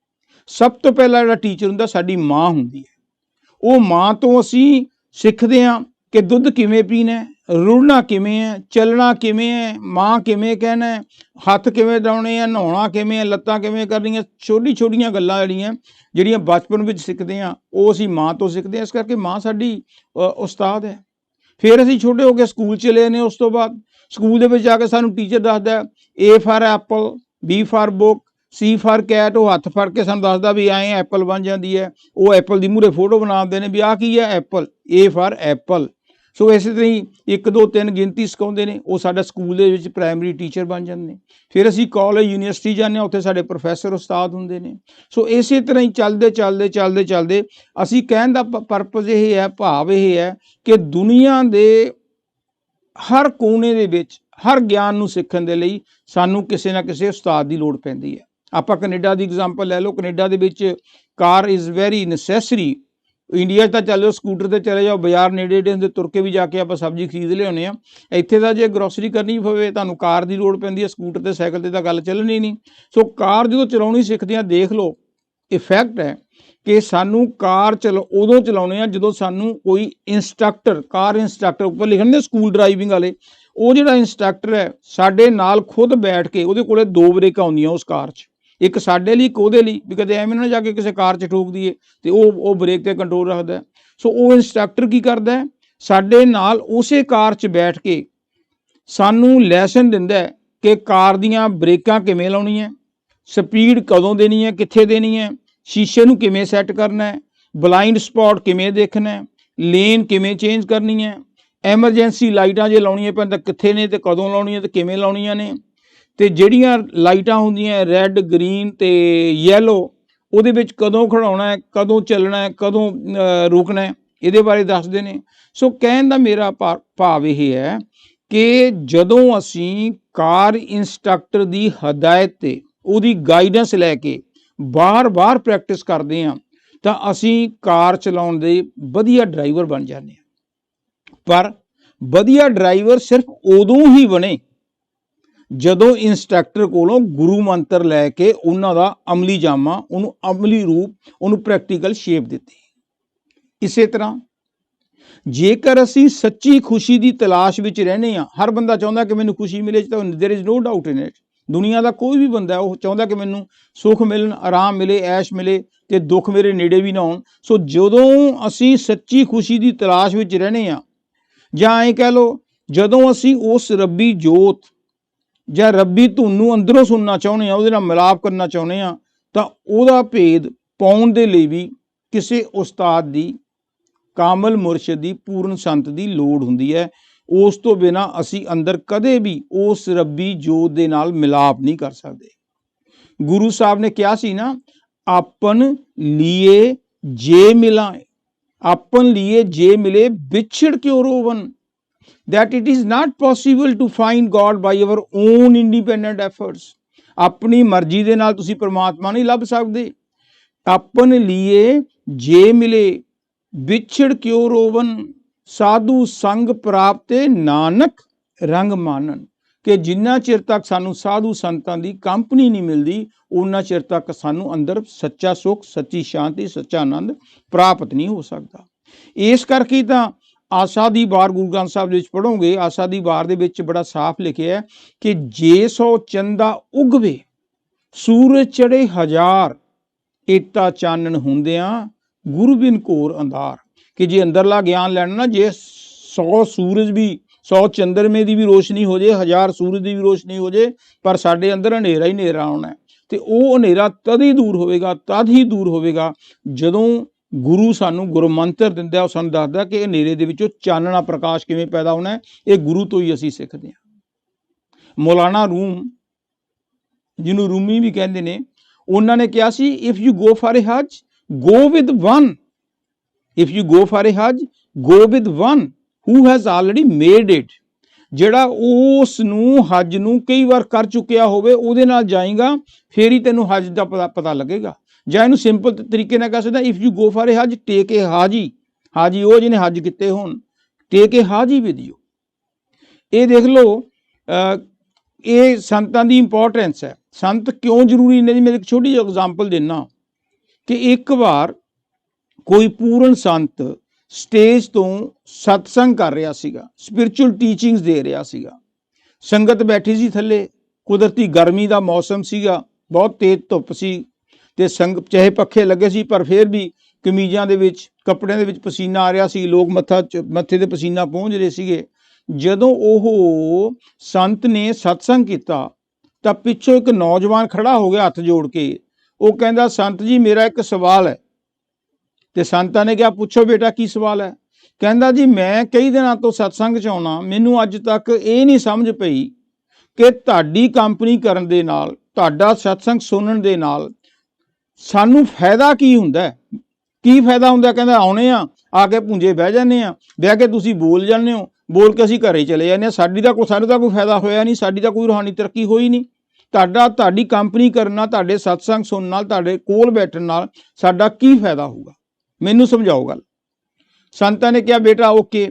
ਸਭ ਤੋਂ ਪਹਿਲਾਂ ਜਿਹੜਾ ਟੀਚਰ ਹੁੰਦਾ ਸਾਡੀ ਮਾਂ ਹੁੰਦੀ ਹੈ। ਉਹ ਮਾਂ ਤੋਂ ਅਸੀਂ ਸਿੱਖਦੇ ਹਾਂ ਕਿ ਦੁੱਧ ਕਿਵੇਂ ਪੀਣਾ, ਰੁੜਨਾ ਕਿਵੇਂ ਹੈ, ਚੱਲਣਾ ਕਿਵੇਂ ਹੈ, ਮਾਂ ਕਿਵੇਂ ਕਹਿਣਾ ਹੈ, ਹੱਥ ਕਿਵੇਂ ਡਾਉਣੇ ਆ, ਨਹਾਉਣਾ ਕਿਵੇਂ ਹੈ, ਲੱਤਾਂ ਕਿਵੇਂ ਕਰਨੀਆਂ। ਛੋਟੀ ਛੋਟੀਆਂ ਗੱਲਾਂ ਜਿਹੜੀਆਂ ਬਚਪਨ ਵਿੱਚ ਸਿੱਖਦੇ ਹਾਂ, ਉਹ ਅਸੀਂ ਮਾਂ ਤੋਂ ਸਿੱਖਦੇ ਹਾਂ। ਇਸ ਕਰਕੇ ਮਾਂ ਸਾਡੀ ਉਸਤਾਦ ਹੈ। ਫਿਰ ਅਸੀਂ ਛੋਟੇ ਹੋ ਕੇ ਸਕੂਲ ਚਲੇ ਨੇ। ਉਸ ਤੋਂ ਬਾਅਦ ਸਕੂਲ ਦੇ ਵਿੱਚ ਜਾ ਕੇ ਸਾਨੂੰ ਟੀਚਰ ਦੱਸਦਾ A for Apple, B for book, C for cat. ਉਹ ਹੱਥ ਫੜ ਕੇ ਸਾਨੂੰ ਦੱਸਦਾ ਵੀ ਐਂ ਐਪਲ ਬਣ ਜਾਂਦੀ ਹੈ। ਉਹ ਐਪਲ ਦੀ ਮੂਹਰੇ ਫੋਟੋ ਬਣਾਉਂਦੇ ਨੇ ਵੀ ਆਹ ਕੀ ਹੈ, ਐਪਲ, A ਫਾਰ ਐਪਲ। ਸੋ ਇਸੇ ਤਰ੍ਹਾਂ ਹੀ 1 2 3 ਗਿਣਤੀ ਸਿਖਾਉਂਦੇ ਨੇ। ਉਹ ਸਾਡਾ ਸਕੂਲ ਦੇ ਵਿੱਚ ਪ੍ਰਾਇਮਰੀ ਟੀਚਰ ਬਣ ਜਾਂਦੇ ਨੇ। ਫਿਰ ਅਸੀਂ ਕਾਲਜ, ਯੂਨੀਵਰਸਿਟੀ ਜਾਂਦੇ ਹਾਂ, ਉੱਥੇ ਸਾਡੇ ਪ੍ਰੋਫੈਸਰ ਉਸਤਾਦ ਹੁੰਦੇ ਨੇ। ਸੋ ਇਸੇ ਤਰ੍ਹਾਂ ਹੀ ਚੱਲਦੇ ਅਸੀਂ ਕਹਿਣ ਦਾ ਪਰਪਸ ਇਹ ਹੈ, ਭਾਵ ਇਹ ਹੈ ਕਿ ਦੁਨੀਆ ਦੇ ਹਰ ਕੋਨੇ ਦੇ ਵਿੱਚ ਹਰ ਗਿਆਨ ਨੂੰ ਸਿੱਖਣ ਦੇ ਲਈ ਸਾਨੂੰ ਕਿਸੇ ਨਾ ਕਿਸੇ ਉਸਤਾਦ ਦੀ ਲੋੜ ਪੈਂਦੀ ਹੈ। ਆਪਾਂ ਕੈਨੇਡਾ ਦੀ ਐਗਜ਼ਾਮਪਲ ਲੈ ਲਓ। ਕੈਨੇਡਾ ਦੇ ਵਿੱਚ ਕਾਰ ਇਜ਼ ਵੈਰੀ ਨੈਸੈਸਰੀ। ਇੰਡੀਆ 'ਚ ਤਾਂ ਚੱਲ ਜਾਓ, ਸਕੂਟਰ 'ਤੇ ਚਲੇ ਜਾਓ, ਬਾਜ਼ਾਰ ਨੇੜੇ ਹੁੰਦੇ, ਤੁਰ ਕੇ ਵੀ ਜਾ ਕੇ ਆਪਾਂ ਸਬਜ਼ੀ ਖਰੀਦ ਲਿਆਉਂਦੇ ਹਾਂ। ਇੱਥੇ ਤਾਂ ਜੇ ਗਰੋਸਰੀ ਕਰਨੀ ਪਵੇ ਤੁਹਾਨੂੰ ਕਾਰ ਦੀ ਲੋੜ ਪੈਂਦੀ ਹੈ। ਸਕੂਟਰ 'ਤੇ, ਸਾਈਕਲ 'ਤੇ ਤਾਂ ਗੱਲ ਚੱਲਣੀ ਨਹੀਂ। ਸੋ ਕਾਰ ਜਦੋਂ ਚਲਾਉਣੀ ਸਿੱਖਦੇ ਹਾਂ, ਦੇਖ ਲਓ ਇਫੈਕਟ ਹੈ ਕਿ ਸਾਨੂੰ ਕਾਰ ਉਦੋਂ ਚਲਾਉਣੇ ਆ ਜਦੋਂ ਸਾਨੂੰ ਕੋਈ ਇੰਸਟਰਕਟਰ, ਕਾਰ ਇੰਸਟਰਕਟਰ, ਉੱਪਰ ਲਿਖਣ ਦੇ ਸਕੂਲ ਡਰਾਈਵਿੰਗ ਵਾਲੇ, ਉਹ ਜਿਹੜਾ ਇੰਸਟਰਕਟਰ ਹੈ ਸਾਡੇ ਨਾਲ ਖੁਦ ਬੈਠ ਕੇ, ਉਹਦੇ ਕੋਲੇ 2 ਬ੍ਰੇਕਾਂ ਆਉਂਦੀਆਂ ਉਸ ਕਾਰ 'ਚ, ਇੱਕ ਸਾਡੇ ਲਈ, ਇੱਕ ਉਹਦੇ ਲਈ, ਵੀ ਕਦੇ ਐਵੇਂ ਨਾ ਜਾ ਕੇ ਕਿਸੇ ਕਾਰ 'ਚ ਠੋਕ ਦਈਏ, ਤੇ ਉਹ ਬ੍ਰੇਕ ਤੇ ਕੰਟਰੋਲ ਰੱਖਦਾ। ਸੋ ਉਹ ਇੰਸਟਰਕਟਰ ਕੀ ਕਰਦਾ, ਸਾਡੇ ਨਾਲ ਉਸੇ ਕਾਰ 'ਚ ਬੈਠ ਕੇ ਸਾਨੂੰ ਲੈਸਨ ਦਿੰਦਾ ਕਿ ਕਾਰ ਦੀਆਂ ਬ੍ਰੇਕਾਂ ਕਿਵੇਂ ਲਾਉਣੀਆਂ, ਸਪੀਡ ਕਦੋਂ ਦੇਣੀ ਹੈ, ਕਿੱਥੇ ਦੇਣੀ ਹੈ, ਸ਼ੀਸ਼ੇ ਨੂੰ ਕਿਵੇਂ ਸੈੱਟ ਕਰਨਾ ਹੈ, ਬਲਾਈਂਡ ਸਪੌਟ ਕਿਵੇਂ ਦੇਖਣਾ, ਲੇਨ ਕਿਵੇਂ ਚੇਂਜ ਕਰਨੀ ਹੈ, ਐਮਰਜੈਂਸੀ ਲਾਈਟਾਂ ਜੇ ਲਾਉਣੀਆਂ ਪੈਣ ਤਾਂ ਕਿੱਥੇ ਨੇ ਤੇ ਕਦੋਂ ਲਾਉਣੀਆਂ ਤੇ ਕਿਵੇਂ ਲਾਉਣੀਆਂ ਨੇ, ਤੇ ਜਿਹੜੀਆਂ ਲਾਈਟਾਂ ਹੁੰਦੀਆਂ ਰੈੱਡ, ਗ੍ਰੀਨ ਤੇ ਯੈਲੋ, ਉਹਦੇ ਵਿੱਚ ਕਦੋਂ ਖੜਾਉਣਾ ਹੈ, ਕਦੋਂ ਚੱਲਣਾ ਹੈ, ਕਦੋਂ ਰੁਕਣਾ ਹੈ, ਇਹਦੇ ਬਾਰੇ ਦੱਸਦੇ ਨੇ। ਸੋ ਕਹਿਣ ਦਾ ਮੇਰਾ ਭਾਵ ਇਹ ਹੈ ਕਿ ਜਦੋਂ ਅਸੀਂ ਕਾਰ ਇੰਸਟਰਕਟਰ ਦੀ ਹਦਾਇਤ ਤੇ ਉਹਦੀ ਗਾਈਡੈਂਸ ਲੈ ਕੇ ਬਾਰ-ਬਾਰ ਪ੍ਰੈਕਟਿਸ ਕਰਦੇ ਹਾਂ ਤਾਂ ਅਸੀਂ ਕਾਰ ਚਲਾਉਣ ਦੇ ਵਧੀਆ ਡਰਾਈਵਰ ਬਣ ਜਾਂਦੇ ਹਾਂ। ਪਰ ਵਧੀਆ ਡਰਾਈਵਰ ਸਿਰਫ ਉਦੋਂ ਹੀ ਬਣੇ ਜਦੋਂ ਇੰਸਟਰਕਟਰ ਕੋਲੋਂ ਗੁਰੂ ਮੰਤਰ ਲੈ ਕੇ ਉਹਨਾਂ ਦਾ ਅਮਲੀ ਜਾਮਾ, ਉਹਨੂੰ ਅਮਲੀ ਰੂਪ, ਉਹਨੂੰ ਪ੍ਰੈਕਟੀਕਲ ਸ਼ੇਪ ਦਿੱਤੀ। ਇਸੇ ਤਰ੍ਹਾਂ ਜੇਕਰ ਅਸੀਂ ਸੱਚੀ ਖੁਸ਼ੀ ਦੀ ਤਲਾਸ਼ ਵਿੱਚ ਰਹਿੰਦੇ ਹਾਂ, ਹਰ ਬੰਦਾ ਚਾਹੁੰਦਾ ਕਿ ਮੈਨੂੰ ਖੁਸ਼ੀ ਮਿਲੇ, ਤਾਂ there is no doubt in it. ਦੁਨੀਆ ਦਾ ਕੋਈ ਵੀ ਬੰਦਾ ਉਹ ਚਾਹੁੰਦਾ ਕਿ ਮੈਨੂੰ ਸੁੱਖ ਮਿਲਣ, ਆਰਾਮ ਮਿਲੇ, ਐਸ਼ ਮਿਲੇ ਤੇ ਦੁੱਖ ਮੇਰੇ ਨੇੜੇ ਵੀ ਨਾ ਹੋਣ। ਸੋ ਜਦੋਂ ਅਸੀਂ ਸੱਚੀ ਖੁਸ਼ੀ ਦੀ ਤਲਾਸ਼ ਵਿੱਚ ਰਹਿੰਦੇ ਹਾਂ, ਜਾਂ ਐਂ ਕਹਿ ਲਓ ਜਦੋਂ ਅਸੀਂ ਉਸ ਰੱਬੀ ਜੋਤ ਜਾਂ ਰੱਬੀ ਧੁਨ ਨੂੰ ਅੰਦਰੋਂ ਸੁਣਨਾ ਚਾਹੁੰਦੇ ਹਾਂ, ਉਹਦੇ ਨਾਲ ਮਿਲਾਪ ਕਰਨਾ ਚਾਹੁੰਦੇ ਹਾਂ, ਤਾਂ ਉਹਦਾ ਭੇਦ ਪਾਉਣ ਦੇ ਲਈ ਵੀ ਕਿਸੇ ਉਸਤਾਦ ਦੀ, ਕਾਮਲ ਮੁਰਸ਼ਿਦ ਦੀ, ਪੂਰਨ ਸੰਤ ਦੀ ਲੋੜ ਹੁੰਦੀ ਹੈ। ਉਸ ਤੋਂ ਬਿਨਾਂ ਅਸੀਂ ਅੰਦਰ ਕਦੇ ਵੀ ਉਸ ਰੱਬੀ ਜੋਤ ਦੇ ਨਾਲ ਮਿਲਾਪ ਨਹੀਂ ਕਰ ਸਕਦੇ। ਗੁਰੂ ਸਾਹਿਬ ਨੇ ਕਿਹਾ ਸੀ ਨਾ, ਆਪਨ ਲੀਏ ਜੇ ਮਿਲਾਂ, ਆਪਨ ਲੀਏ ਜੇ ਮਿਲੇ ਵਿਛੜ ਕਿਉ ਰੋਵਨ, that it is not possible to find God by our own independent efforts। ਆਪਣੀ ਮਰਜ਼ੀ ਦੇ ਨਾਲ ਤੁਸੀਂ ਪਰਮਾਤਮਾ ਨਹੀਂ ਲੱਭ ਸਕਦੇ। अपन लिए जे मिले विछड़ क्यों रोवन, साधु संग प्राप्ते नानक रंग मानन। कि जिन्ना चिर तक सानू साधु संतां दी कंपनी नहीं मिलती उन्ना चिर तक सानू अंदर सच्चा सुख, सच्ची शांति, सच्चा आनंद प्राप्त नहीं हो सकता। इस करके तां आसा दी वार गुरु ग्रंथ साहब विच पढ़ोगे, आसा दी वार दे विच बड़ा साफ लिखिया है कि जे सौ चंदा उगवे सूरज चढ़े हजार, एता चानन हुंदियां गुरु बिन घोर अंधार। कि जे अंदरला ज्ञान लैना ना, जे 100 सूरज भी 100 चंद्रमे की भी रोशनी हो जाए, 1000 सूरज की भी रोशनी हो जाए, पर साडे अंदर हनेरा ही हनेरा आउणा है। ते वो हनेरा तद ही दूर होवेगा, तद ही दूर होवेगा जदों गुरु सानू गुरु मंत्र दिंदा, वो सानू दसदा कि हनेरे दे विचों चानना प्रकाश किवें पैदा होना है। ये गुरु तो ही असीं सिੱਖਦੇ हां। मौलाना रूम, जिन्हों रूमी भी कहते हैं, उन्होंने कहा see if you go for a hug go with one, if you go for a hug go with one who has already made it. ਜਿਹੜਾ ਉਸ ਨੂੰ ਹਜ ਨੂੰ ਕਈ ਵਾਰ ਕਰ ਚੁੱਕਿਆ ਹੋਵੇ ਉਹਦੇ ਨਾਲ ਜਾਏਗਾ, ਫਿਰ ਹੀ ਤੈਨੂੰ ਹਜ ਦਾ ਪਤਾ ਲੱਗੇਗਾ। ਜਾਂ ਇਹਨੂੰ ਸਿੰਪਲ ਤਰੀਕੇ ਨਾਲ ਕਹਿ ਸਕਦਾ, ਇਫ ਯੂ ਗੋ ਫॉर ए हज ਟੇਕ ए ਹਾਜੀ, ਹਾਜੀ ਉਹ ਜਿਹਨੇ ਹਜ ਕੀਤੇ ਹੋਣ, ਟੇਕ ए ਹਾਜੀ ਵਿਦ ਯੂ। ਇਹ ਦੇਖ ਲਓ, ਇਹ ਸੰਤਾਂ ਦੀ ਇੰਪੋਰਟੈਂਸ ਹੈ। ਸੰਤ ਕਿਉਂ ਜ਼ਰੂਰੀ ਨੇ ਜੀ? ਮੈਂ ਇੱਕ ਛੋਟੀ ਜਿਹੀ ਐਗਜ਼ਾਮਪਲ ਦਿੰਦਾ ਕਿ ਇੱਕ ਵਾਰ ਕੋਈ ਪੂਰਨ ਸੰਤ ਸਟੇਜ ਤੋਂ ਸਤਸੰਗ ਕਰ ਰਿਹਾ ਸੀਗਾ, ਸਪਿਰਚੁਅਲ ਟੀਚਿੰਗਸ ਦੇ ਰਿਹਾ ਸੀਗਾ। ਸੰਗਤ ਬੈਠੀ ਸੀ ਥੱਲੇ, ਕੁਦਰਤੀ ਗਰਮੀ ਦਾ ਮੌਸਮ ਸੀਗਾ, ਬਹੁਤ ਤੇਜ਼ ਧੁੱਪ ਸੀ ਤੇ ਚਾਹੇ ਪੱਖੇ ਲੱਗੇ ਸੀ ਪਰ ਫਿਰ ਵੀ ਕਮੀਜ਼ਾਂ ਦੇ ਵਿੱਚ, ਕੱਪੜਿਆਂ ਦੇ ਵਿੱਚ ਪਸੀਨਾ ਆ ਰਿਹਾ ਸੀ। ਲੋਕ ਮੱਥੇ ਤੇ ਪਸੀਨਾ ਪਹੁੰਚ ਰਹੇ ਸੀਗੇ। ਜਦੋਂ ਉਹ ਸੰਤ ਨੇ ਸਤਸੰਗ ਕੀਤਾ ਤਾਂ ਪਿੱਛੋਂ ਇੱਕ ਨੌਜਵਾਨ ਖੜਾ ਹੋ ਗਿਆ ਹੱਥ ਜੋੜ ਕੇ। ਉਹ ਕਹਿੰਦਾ, ਸੰਤ ਜੀ ਮੇਰਾ ਇੱਕ ਸਵਾਲ ਹੈ। ਤੇ ਸੰਤਾਂ ਨੇ ਕਿਹਾ, ਪੁੱਛੋ ਬੇਟਾ ਕੀ ਸਵਾਲ ਹੈ? ਕਹਿੰਦਾ ਜੀ ਮੈਂ ਕਈ ਦਿਨਾਂ ਤੋਂ ਸਤਸੰਗ 'ਚ ਆਉਣਾ, ਮੈਨੂੰ ਅੱਜ ਤੱਕ ਇਹ ਨਹੀਂ ਸਮਝ ਪਈ ਕਿ ਤੁਹਾਡੀ ਕੰਪਨੀ ਕਰਨ ਦੇ ਨਾਲ, ਤੁਹਾਡਾ ਸਤਸੰਗ ਸੁਣਨ ਦੇ ਨਾਲ ਸਾਨੂੰ ਫਾਇਦਾ ਕੀ ਹੁੰਦਾ? ਕੀ ਫਾਇਦਾ ਹੁੰਦਾ? ਕਹਿੰਦਾ ਆਉਣੇ ਆ ਕੇ ਪੁੰਜੇ ਬਹਿ ਜਾਂਦੇ ਆ, ਬਹਿ ਕੇ ਤੁਸੀਂ ਬੋਲ ਜਾਂਦੇ ਹੋ, ਬੋਲ ਕੇ ਅਸੀਂ ਘਰੇ ਚਲੇ ਜਾਂਦੇ ਹਾਂ, ਸਾਨੂੰ ਤਾਂ ਕੋਈ ਫਾਇਦਾ ਹੋਇਆ ਨਹੀਂ, ਸਾਡੀ ਤਾਂ ਕੋਈ ਰੂਹਾਨੀ ਤਰੱਕੀ ਹੋਈ ਨਹੀਂ। ਤੁਹਾਡੀ ਕੰਪਨੀ ਕਰਨ ਨਾਲ, ਤੁਹਾਡੇ ਸਤਸੰਗ ਸੁਣਨ ਨਾਲ, ਤੁਹਾਡੇ ਕੋਲ ਬੈਠਣ ਨਾਲ ਸਾਡਾ ਕੀ ਫਾਇਦਾ ਹੋਊਗਾ? ਮੈਨੂੰ ਸਮਝਾਓ ਗੱਲ। ਸੰਤਾਂ ਨੇ ਕਿਹਾ, ਬੇਟਾ ਓਕੇ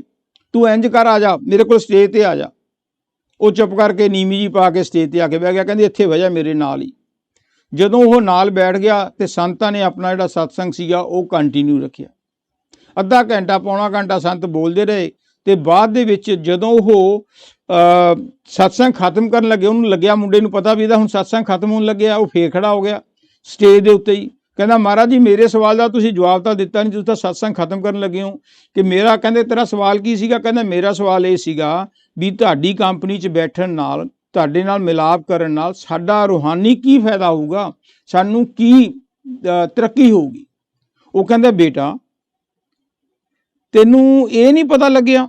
ਤੂੰ ਇੰਜ ਕਰ, ਆ ਜਾ ਮੇਰੇ ਕੋਲ ਸਟੇਜ ਤੇ ਆ ਜਾ। ਉਹ ਚੁੱਪ ਕਰਕੇ ਨੀਵੀਂ ਜੀ ਪਾ ਕੇ ਸਟੇਜ ਤੇ ਆ ਕੇ ਬਹਿ ਗਿਆ। ਕਹਿੰਦੇ ਇੱਥੇ ਬਹਿ ਜਾ ਮੇਰੇ ਨਾਲ ਹੀ। ਜਦੋਂ ਉਹ ਨਾਲ ਬੈਠ ਗਿਆ ਤੇ ਸੰਤਾਂ ਨੇ ਆਪਣਾ ਜਿਹੜਾ ਸਤਸੰਗ ਸੀਗਾ ਉਹ ਕੰਟੀਨਿਊ ਰੱਖਿਆ। ਅੱਧਾ ਘੰਟਾ ਪੌਣਾ ਘੰਟਾ ਸੰਤ ਬੋਲਦੇ ਰਹੇ ਤੇ ਬਾਅਦ ਦੇ ਵਿੱਚ ਜਦੋਂ ਉਹ ਸਤਸੰਗ ਖਤਮ ਕਰਨ ਲੱਗੇ, ਉਹਨੂੰ ਲੱਗਿਆ, ਮੁੰਡੇ ਨੂੰ ਪਤਾ ਵੀ ਇਹਦਾ ਹੁਣ ਸਤਸੰਗ ਖਤਮ ਹੋਣ ਲੱਗਿਆ, ਉਹ ਫੇਰ ਖੜਾ ਹੋ ਗਿਆ ਸਟੇਜ ਦੇ ਉੱਤੇ ਹੀ। ਕਹਿੰਦਾ, ਮਹਾਰਾਜ ਜੀ ਮੇਰੇ ਸਵਾਲ ਦਾ ਤੁਸੀਂ ਜਵਾਬ ਤਾਂ ਦਿੱਤਾ ਨਹੀਂ, ਤੁਸੀਂ ਤਾਂ ਸਤਸੰਗ ਖਤਮ ਕਰਨ ਲੱਗੇ ਹੋ। ਕਿ ਮੇਰਾ, ਕਹਿੰਦੇ ਤੇਰਾ ਸਵਾਲ ਕੀ ਸੀਗਾ? ਕਹਿੰਦਾ ਮੇਰਾ ਸਵਾਲ ਇਹ ਸੀਗਾ ਵੀ ਤੁਹਾਡੀ ਕੰਪਨੀ 'ਚ ਬੈਠਣ ਨਾਲ, ਤੁਹਾਡੇ ਨਾਲ ਮਿਲਾਪ ਕਰਨ ਨਾਲ ਸਾਡਾ ਰੂਹਾਨੀ ਕੀ ਫਾਇਦਾ ਹੋਊਗਾ, ਸਾਨੂੰ ਕੀ ਤਰੱਕੀ ਹੋਊਗੀ? ਉਹ ਕਹਿੰਦਾ, ਬੇਟਾ ਤੈਨੂੰ ਇਹ ਨਹੀਂ ਪਤਾ ਲੱਗਿਆ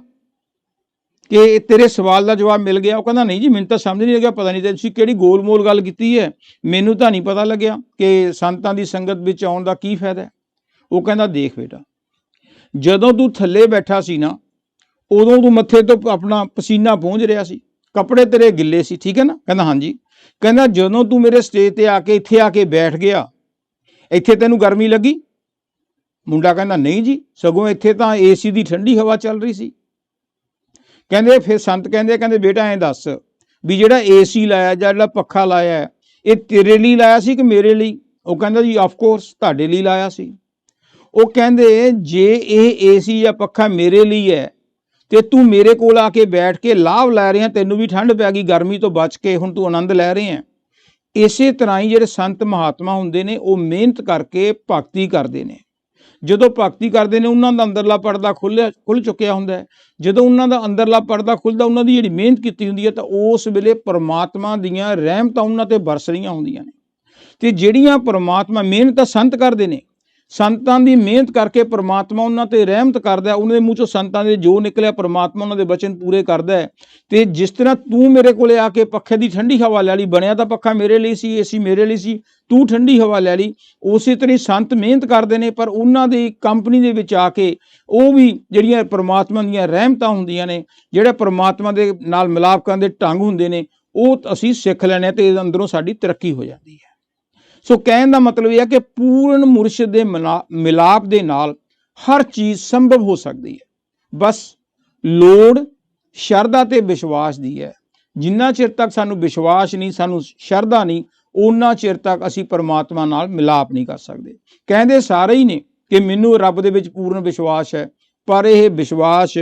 ਕਿ ਤੇਰੇ ਸਵਾਲ ਦਾ ਜਵਾਬ ਮਿਲ ਗਿਆ? ਉਹ ਕਹਿੰਦਾ ਨਹੀਂ ਜੀ, ਮੈਨੂੰ ਤਾਂ ਸਮਝ ਨਹੀਂ ਲੱਗਿਆ, ਪਤਾ ਨਹੀਂ ਤੁਸੀਂ ਕਿਹੜੀ ਗੋਲ ਮੋਲ ਗੱਲ ਕੀਤੀ ਹੈ, ਮੈਨੂੰ ਤਾਂ ਨਹੀਂ ਪਤਾ ਲੱਗਿਆ ਕਿ ਸੰਤਾਂ ਦੀ ਸੰਗਤ ਵਿੱਚ ਆਉਣ ਦਾ ਕੀ ਫਾਇਦਾ ਹੈ। ਉਹ ਕਹਿੰਦਾ, ਦੇਖ ਬੇਟਾ, ਜਦੋਂ ਤੂੰ ਥੱਲੇ ਬੈਠਾ ਸੀ ਨਾ, ਉਦੋਂ ਤੂੰ ਮੱਥੇ ਤੋਂ ਆਪਣਾ ਪਸੀਨਾ ਪਹੁੰਚ ਰਿਹਾ ਸੀ, ਕੱਪੜੇ ਤੇਰੇ ਗਿੱਲੇ ਸੀ, ਠੀਕ ਹੈ ਨਾ? ਕਹਿੰਦਾ ਹਾਂਜੀ। ਕਹਿੰਦਾ ਜਦੋਂ ਤੂੰ ਮੇਰੇ ਸਟੇਜ ਤੇ ਆ ਕੇ ਇੱਥੇ ਆ ਕੇ ਬੈਠ ਗਿਆ, ਇੱਥੇ ਤੈਨੂੰ ਗਰਮੀ ਲੱਗੀ? ਮੁੰਡਾ ਕਹਿੰਦਾ ਨਹੀਂ ਜੀ, ਸਗੋਂ ਇੱਥੇ ਤਾਂ ਏਸੀ ਦੀ ਠੰਡੀ ਹਵਾ ਚੱਲ ਰਹੀ ਸੀ। ਕਹਿੰਦੇ ਫਿਰ ਸੰਤ ਕਹਿੰਦੇ ਬੇਟਾ ਐਂ ਦੱਸ ਵੀ ਜਿਹੜਾ ਏਸੀ ਲਾਇਆ ਜਾਂ ਜਿਹੜਾ ਪੱਖਾ ਲਾਇਆ ਇਹ ਤੇਰੇ ਲਈ ਲਾਇਆ ਸੀ ਕਿ ਮੇਰੇ ਲਈ? ਉਹ ਕਹਿੰਦਾ ਜੀ ਆਫਕੋਰਸ ਤੁਹਾਡੇ ਲਈ ਲਾਇਆ ਸੀ। ਉਹ ਕਹਿੰਦੇ ਜੇ ਇਹ ਏਸੀ ਜਾਂ ਪੱਖਾ ਮੇਰੇ ਲਈ ਹੈ ਤੇ ਤੂੰ ਮੇਰੇ ਕੋਲ ਆ ਕੇ ਬੈਠ ਕੇ ਲਾਭ ਲੈ ਰਿਹਾ, ਤੈਨੂੰ ਵੀ ਠੰਡ ਪੈ ਗਈ, ਗਰਮੀ ਤੋਂ ਬਚ ਕੇ ਹੁਣ ਤੂੰ ਆਨੰਦ ਲੈ ਰਹੇ ਹੈ। ਇਸੇ ਤਰ੍ਹਾਂ ਹੀ ਜਿਹੜੇ ਸੰਤ ਮਹਾਤਮਾ ਹੁੰਦੇ ਨੇ ਉਹ ਮਿਹਨਤ ਕਰਕੇ ਭਗਤੀ ਕਰਦੇ ਨੇ। ਜਦੋਂ ਭਗਤੀ ਕਰਦੇ ਨੇ ਉਹਨਾਂ ਦਾ ਅੰਦਰਲਾ ਪਰਦਾ ਖੁੱਲ੍ਹ ਚੁੱਕਿਆ ਹੁੰਦਾ ਹੈ। ਜਦੋਂ ਉਹਨਾਂ ਦਾ ਅੰਦਰਲਾ ਪਰਦਾ ਖੁੱਲ੍ਹਦਾ, ਉਹਨਾਂ ਦੀ ਜਿਹੜੀ ਮਿਹਨਤ ਕੀਤੀ ਹੁੰਦੀ ਹੈ ਤਾਂ ਉਸ ਵੇਲੇ ਪਰਮਾਤਮਾ ਦੀਆਂ ਰਹਿਮਤਾਂ ਉਹਨਾਂ 'ਤੇ ਬਰਸ ਰਹੀਆਂ ਹੁੰਦੀਆਂ ਨੇ। ਅਤੇ ਜਿਹੜੀਆਂ ਪਰਮਾਤਮਾ ਮਿਹਨਤ ਤਾਂ ਸੰਤ ਕਰਦੇ ਨੇ, ਸੰਤਾਂ ਦੀ ਮਿਹਨਤ ਕਰਕੇ ਪਰਮਾਤਮਾ ਉਹਨਾਂ 'ਤੇ ਰਹਿਮਤ ਕਰਦਾ, ਉਹਨਾਂ ਦੇ ਮੂੰਹ 'ਚੋਂ ਸੰਤਾਂ ਦੇ ਜੋ ਨਿਕਲਿਆ ਪਰਮਾਤਮਾ ਉਹਨਾਂ ਦੇ ਬਚਨ ਪੂਰੇ ਕਰਦਾ ਹੈ। ਅਤੇ ਜਿਸ ਤਰ੍ਹਾਂ ਤੂੰ ਮੇਰੇ ਕੋਲੇ ਆ ਕੇ ਪੱਖੇ ਦੀ ਠੰਡੀ ਹਵਾ ਲੈ ਲਈ, ਬਣਿਆ ਤਾਂ ਪੱਖਾ ਮੇਰੇ ਲਈ ਸੀ, ਏਸੀ ਮੇਰੇ ਲਈ ਸੀ, ਤੂੰ ਠੰਡੀ ਹਵਾ ਲੈ ਲਈ, ਉਸੇ ਤਰ੍ਹਾਂ ਹੀ ਸੰਤ ਮਿਹਨਤ ਕਰਦੇ ਨੇ, ਪਰ ਉਹਨਾਂ ਦੀ ਕੰਪਨੀ ਦੇ ਵਿੱਚ ਆ ਕੇ ਉਹ ਵੀ ਜਿਹੜੀਆਂ ਪਰਮਾਤਮਾ ਦੀਆਂ ਰਹਿਮਤਾਂ ਹੁੰਦੀਆਂ ਨੇ, ਜਿਹੜੇ ਪਰਮਾਤਮਾ ਦੇ ਨਾਲ ਮਿਲਾਪ ਕਰਨ ਦੇ ਢੰਗ ਹੁੰਦੇ ਨੇ, ਉਹ ਅਸੀਂ ਸਿੱਖ ਲੈਣੇ ਅਤੇ ਅੰਦਰੋਂ ਸਾਡੀ ਤਰੱਕੀ ਹੋ ਜਾਂਦੀ ਹੈ। ਸੋ ਕਹਿਣ ਦਾ ਮਤਲਬ ਇਹ ਹੈ ਕਿ ਪੂਰਨ ਮੁਰਸ਼ਿਦ ਦੇ ਮਿਲਾਪ ਦੇ ਨਾਲ ਹਰ ਚੀਜ਼ ਸੰਭਵ ਹੋ ਸਕਦੀ ਹੈ। ਬਸ ਲੋੜ ਸ਼ਰਧਾ ਤੇ ਵਿਸ਼ਵਾਸ ਦੀ ਹੈ। ਜਿੰਨਾ ਚਿਰ ਤੱਕ ਸਾਨੂੰ ਵਿਸ਼ਵਾਸ ਨਹੀਂ, ਸਾਨੂੰ ਸ਼ਰਧਾ ਨਹੀਂ, ਉਹਨਾਂ ਚਿਰ ਤੱਕ ਅਸੀਂ ਪਰਮਾਤਮਾ ਨਾਲ ਮਿਲਾਪ ਨਹੀਂ ਕਰ ਸਕਦੇ। ਕਹਿੰਦੇ ਸਾਰੇ ਹੀ ਨੇ ਕਿ ਮੈਨੂੰ ਰੱਬ ਦੇ ਵਿੱਚ ਪੂਰਨ ਵਿਸ਼ਵਾਸ ਹੈ, ਪਰ ਇਹ ਵਿਸ਼ਵਾਸ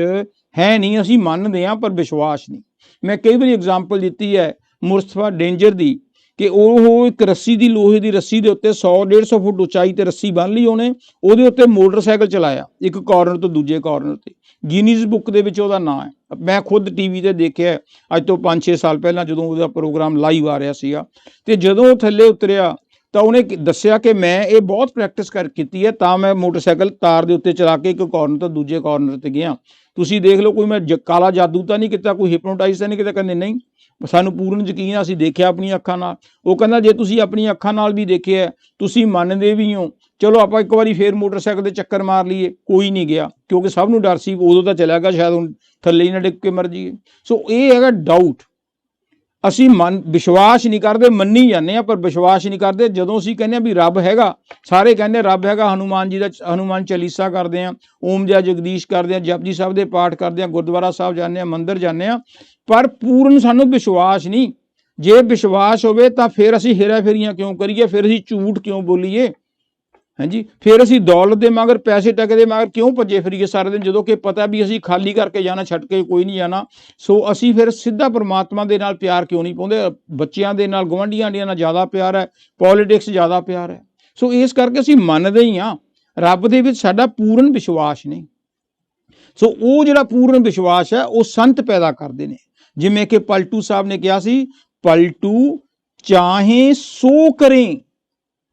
ਹੈ ਨਹੀਂ। ਅਸੀਂ ਮੰਨਦੇ ਹਾਂ ਪਰ ਵਿਸ਼ਵਾਸ ਨਹੀਂ। ਮੈਂ ਕਈ ਵਾਰੀ ਐਗਜ਼ਾਮਪਲ ਦਿੱਤੀ ਹੈ ਮੁਸਤਫਾ ਡੇਂਜਰ ਦੀ, ਕਿ ਉਹ ਇੱਕ ਰੱਸੀ ਦੀ, ਲੋਹੇ ਦੀ ਰੱਸੀ ਦੇ ਉੱਤੇ 100-150 ਫੁੱਟ ਉਚਾਈ ਤੇ ਰੱਸੀ ਬੰਨ੍ਹ ਲਈ ਉਹਨੇ, ਉਹਦੇ ਉੱਤੇ ਮੋਟਰਸਾਈਕਲ ਚਲਾਇਆ ਇੱਕ ਕਾਰਨਰ ਤੋਂ ਦੂਜੇ ਕਾਰਨਰ ਤੇ। ਗਿਨੀਜ਼ ਬੁੱਕ ਦੇ ਵਿੱਚ ਉਹਦਾ ਨਾਂ ਹੈ। ਮੈਂ ਖੁਦ ਟੀਵੀ ਤੇ ਦੇਖਿਆ ਅੱਜ ਤੋਂ 5-6 ਸਾਲ ਪਹਿਲਾਂ, ਜਦੋਂ ਉਹਦਾ ਪ੍ਰੋਗਰਾਮ ਲਾਈਵ ਆ ਰਿਹਾ ਸੀਗਾ। ਤੇ ਜਦੋਂ ਉਹ ਥੱਲੇ ਉਤਰਿਆ ਤਾਂ ਉਹਨੇ ਦੱਸਿਆ ਕਿ ਮੈਂ ਇਹ ਬਹੁਤ ਪ੍ਰੈਕਟਿਸ ਕੀਤੀ ਹੈ, ਤਾਂ ਮੈਂ ਮੋਟਰਸਾਈਕਲ ਤਾਰ ਦੇ ਉੱਤੇ ਚਲਾ ਕੇ ਇੱਕ ਕਾਰਨਰ ਤੋਂ ਦੂਜੇ ਕਾਰਨਰ ਤੇ ਗਿਆ। ਤੁਸੀਂ ਦੇਖ ਲਓ, ਕੋਈ ਮੈਂ ਕਾਲਾ ਜਾਦੂ ਤਾਂ ਨਹੀਂ ਕੀਤਾ, ਕੋਈ ਹਿਪਨੋਟਾਈਜ਼ ਤਾਂ ਨਹੀਂ ਕੀਤਾ। ਕਹਿੰਦੇ ਨਹੀਂ, ਸਾਨੂੰ ਪੂਰਨ ਯਕੀਨ ਆ, ਅਸੀਂ ਦੇਖਿਆ ਆਪਣੀਆਂ ਅੱਖਾਂ ਨਾਲ। ਉਹ ਕਹਿੰਦਾ ਜੇ ਤੁਸੀਂ ਆਪਣੀਆਂ ਅੱਖਾਂ ਨਾਲ ਵੀ ਦੇਖਿਆ, ਤੁਸੀਂ ਮੰਨਦੇ ਵੀ ਹੋ, ਚਲੋ ਆਪਾਂ ਇੱਕ ਵਾਰੀ ਫੇਰ ਮੋਟਰਸਾਈਕਲ ਦੇ ਚੱਕਰ ਮਾਰ ਲਈਏ। ਕੋਈ ਨਹੀਂ ਗਿਆ, ਕਿਉਂਕਿ ਸਭ ਨੂੰ ਡਰ ਸੀ ਉਦੋਂ ਤਾਂ ਚਲਿਆ ਗਿਆ, ਸ਼ਾਇਦ ਹੁਣ ਥੱਲੇ ਹੀ ਨਾ ਡਿੱਗ ਕੇ ਮਰ ਜਾਈਏ। ਸੋ ਇਹ ਹੈਗਾ ਡਾਊਟ। ਅਸੀਂ ਵਿਸ਼ਵਾਸ ਨਹੀਂ ਕਰਦੇ, ਮੰਨੀ ਜਾਂਦੇ ਹਾਂ ਪਰ ਵਿਸ਼ਵਾਸ ਨਹੀਂ ਕਰਦੇ। ਜਦੋਂ ਅਸੀਂ ਕਹਿੰਦੇ ਹਾਂ ਵੀ ਰੱਬ ਹੈਗਾ, ਸਾਰੇ ਕਹਿੰਦੇ ਰੱਬ ਹੈਗਾ, ਹਨੂਮਾਨ ਜੀ ਦਾ ਹਨੂਮਾਨ ਚਾਲੀਸਾ ਕਰਦੇ ਹਾਂ, ਓਮ ਜੈ ਜਗਦੀਸ਼ ਕਰਦੇ ਹਾਂ, ਜਪਜੀ ਸਾਹਿਬ ਦੇ ਪਾਠ ਕਰਦੇ ਹਾਂ, ਗੁਰਦੁਆਰਾ ਸਾਹਿਬ ਜਾਂਦੇ ਹਾਂ, ਮੰਦਿਰ ਜਾਂਦੇ ਹਾਂ, ਪਰ ਪੂਰਨ ਸਾਨੂੰ ਵਿਸ਼ਵਾਸ ਨਹੀਂ। ਜੇ ਵਿਸ਼ਵਾਸ ਹੋਵੇ ਤਾਂ ਫਿਰ ਅਸੀਂ ਹੇਰਾ ਫੇਰੀਆਂ ਕਿਉਂ ਕਰੀਏ, ਫਿਰ ਅਸੀਂ ਝੂਠ ਕਿਉਂ ਬੋਲੀਏ, ਹਾਂਜੀ, ਫਿਰ ਅਸੀਂ ਦੌਲਤ ਦੇ ਮਗਰ, ਪੈਸੇ ਟਕੇ ਦੇ ਮਗਰ ਕਿਉਂ ਭੱਜੇ ਫਿਰੀਏ ਸਾਰਾ ਦਿਨ, ਜਦੋਂ ਕਿ ਪਤਾ ਵੀ ਅਸੀਂ ਖਾਲੀ ਕਰਕੇ ਜਾਣਾ, ਛੱਡ ਕੇ ਕੋਈ ਨਹੀਂ ਜਾਣਾ। ਸੋ ਅਸੀਂ ਫਿਰ ਸਿੱਧਾ ਪਰਮਾਤਮਾ ਦੇ ਨਾਲ ਪਿਆਰ ਕਿਉਂ ਨਹੀਂ ਪਾਉਂਦੇ? ਬੱਚਿਆਂ ਦੇ ਨਾਲ, ਗੁਆਂਢੀਆਂ ਨਾਲ ਜ਼ਿਆਦਾ ਪਿਆਰ ਹੈ, ਪੋਲੀਟਿਕਸ ਜ਼ਿਆਦਾ ਪਿਆਰ ਹੈ। ਸੋ ਇਸ ਕਰਕੇ ਅਸੀਂ ਮੰਨਦੇ ਹੀ ਹਾਂ, ਰੱਬ ਦੇ ਵਿੱਚ ਸਾਡਾ ਪੂਰਨ ਵਿਸ਼ਵਾਸ ਨਹੀਂ। ਸੋ ਉਹ ਜਿਹੜਾ ਪੂਰਨ ਵਿਸ਼ਵਾਸ ਹੈ ਉਹ ਸੰਤ ਪੈਦਾ ਕਰਦੇ ਨੇ। ਜਿਵੇਂ ਕਿ ਪਲਟੂ ਸਾਹਿਬ ਨੇ ਕਿਹਾ ਸੀ, ਪਲਟੂ ਚਾਹੇ ਸੋ ਕਰੇ।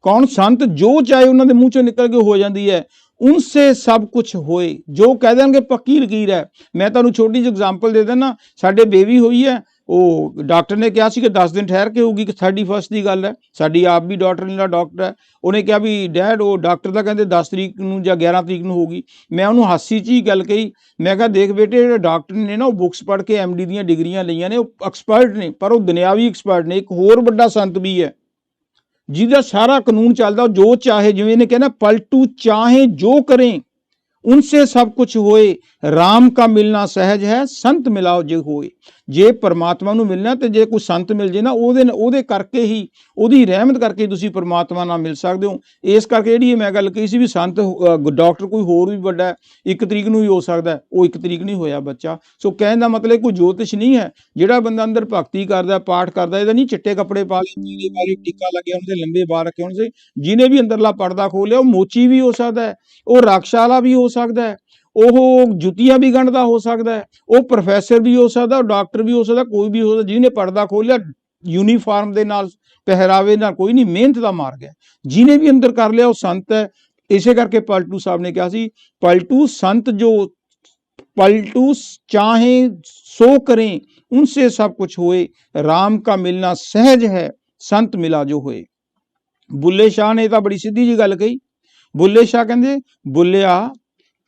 ਕੌਣ? ਸੰਤ। ਜੋ ਚਾਹੇ ਉਹਨਾਂ ਦੇ ਮੂੰਹ ਚੋਂ ਨਿਕਲ ਕੇ ਹੋ ਜਾਂਦੀ ਹੈ। ਉਨਸੇ ਸਭ ਕੁਛ ਹੋਏ, ਜੋ ਕਹਿ ਦੇਣਗੇ ਪੱਕੀ ਲਕੀਰ ਹੈ। ਮੈਂ ਤੁਹਾਨੂੰ ਛੋਟੀ ਜਿਹੀ ਐਗਜ਼ਾਮਪਲ ਦੇ ਦਿੰਦਾ। ਸਾਡੇ ਬੇਬੀ ਹੋਈ ਹੈ, ਉਹ ਡਾਕਟਰ ਨੇ ਕਿਹਾ ਸੀ ਕਿ 10 ਦਿਨ ਠਹਿਰ ਕੇ ਹੋਊਗੀ, ਕਿ 31 ਦੀ ਗੱਲ ਹੈ। ਸਾਡੀ ਆਪ ਵੀ ਡਾਕਟਰ ਨੇ, ਡਾਕਟਰ ਹੈ, ਉਹਨੇ ਕਿਹਾ ਵੀ ਡੈਡ ਉਹ ਡਾਕਟਰ ਦਾ ਕਹਿੰਦੇ 10 ਤਰੀਕ ਨੂੰ ਜਾਂ 11 ਤਰੀਕ ਨੂੰ ਹੋਊਗੀ। ਮੈਂ ਉਹਨੂੰ ਹਾਸੀ 'ਚ ਹੀ ਗੱਲ ਕਹੀ, ਮੈਂ ਕਿਹਾ ਦੇਖ ਬੇਟੇ, ਜਿਹੜੇ ਡਾਕਟਰ ਨੇ ਨਾ ਉਹ ਬੁੱਕਸ ਪੜ੍ਹ ਕੇ MD ਦੀਆਂ ਡਿਗਰੀਆਂ ਲਈਆਂ ਨੇ, ਉਹ ਐਕਸਪਰਟ ਨੇ, ਪਰ ਉਹ ਦੁਨਿਆਵੀ ਐਕਸਪਰਟ ਨੇ। ਇੱਕ ਹੋਰ ਵੱਡਾ ਸੰਤ ਵੀ ਹੈ ਜਿਹਦਾ ਸਾਰਾ ਕਾਨੂੰਨ ਚੱਲਦਾ, ਜੋ ਚਾਹੇ, ਜਿਵੇਂ ਇਹਨੇ ਕਹਿੰਦਾ ਪਲਟੂ ਚਾਹੇ ਜੋ ਕरें उनसे सब कुछ होए, राम का मिलना सहज है, संत मिलाओ जे होए। ਜੇ ਪਰਮਾਤਮਾ ਨੂੰ ਮਿਲਣਾ ਤੇ ਜੇ ਕੋਈ ਸੰਤ ਮਿਲ ਜੇ ਨਾ, ਉਹਦੇ ਕਰਕੇ ਹੀ, ਉਹਦੀ ਰਹਿਮਤ ਕਰਕੇ ਤੁਸੀਂ ਪਰਮਾਤਮਾ ਨਾਲ ਮਿਲ ਸਕਦੇ ਹੋ। ਇਸ ਕਰਕੇ ਜਿਹੜੀ ਮੈਂ ਗੱਲ ਕਹੀ ਸੀ ਵੀ ਸੰਤ ਡਾਕਟਰ ਕੋਈ ਹੋਰ ਵੀ ਵੱਡਾ 1 ਤਰੀਕ ਨੂੰ ਹੀ ਹੋ ਸਕਦਾ, ਉਹ 1 ਤਰੀਕ ਨਹੀਂ ਹੋਇਆ ਬੱਚਾ। ਸੋ ਕਹਿਣ ਦਾ ਮਤਲਬ ਕੋਈ ਜੋਤਿਸ਼ ਨਹੀਂ ਹੈ। ਜਿਹੜਾ ਬੰਦਾ ਅੰਦਰ ਭਗਤੀ ਕਰਦਾ, ਪਾਠ ਕਰਦਾ, ਇਹਦਾ ਨਹੀਂ ਚਿੱਟੇ ਕੱਪੜੇ ਪਾ ਲਏ, ਨੀਲੇ ਵਾਲੇ ਟਿੱਕਾ ਲੱਗਿਆ ਉਹਦੇ, ਲੰਬੇ ਬਾਲ ਰੱਖੇ ਹੋਣ ਸੇ, ਜਿਹਨੇ ਵੀ ਅੰਦਰਲਾ ਪਰਦਾ ਖੋਲਿਆ ਉਹ ਮੋਚੀ ਵੀ ਹੋ ਸਕਦਾ ਹੈ, ਉਹ ਰਾਖਸ਼ਾਲਾ ਵੀ ਹੋ ਸਕਦਾ ਹੈ, ਉਹ ਜੁੱਤੀਆਂ ਵੀ ਗੰਢਦਾ ਹੋ ਸਕਦਾ ਹੈ, ਉਹ ਪ੍ਰੋਫੈਸਰ ਵੀ ਹੋ ਸਕਦਾ, ਉਹ ਡਾਕਟਰ ਵੀ ਹੋ ਸਕਦਾ, ਕੋਈ ਵੀ ਹੋ ਸਕਦਾ। ਜਿਹਨੇ ਪਰਦਾ ਖੋਲਿਆ ਯੂਨੀਫਾਰਮ ਦੇ ਨਾਲ, ਪਹਿਰਾਵੇ ਨਾਲ ਕੋਈ ਨਹੀਂ, ਮਿਹਨਤ ਦਾ ਮਾਰਗ ਹੈ। ਜਿਹਨੇ ਵੀ ਅੰਦਰ ਕਰ ਲਿਆ ਉਹ ਸੰਤ ਹੈ। ਇਸੇ ਕਰਕੇ ਪਲਟੂ ਸਾਹਿਬ ਨੇ ਕਿਹਾ ਸੀ, ਪਲਟੂ ਸੰਤ ਜੋ पलटू चाहे सो करें, उनसे सब कुछ होए, राम का मिलना सहज है, संत मिला जो होए। बुल्ले शाह ने तो बड़ी सीधी जी गल कही। बुल्ले शाह कहंदे, बुल्लिया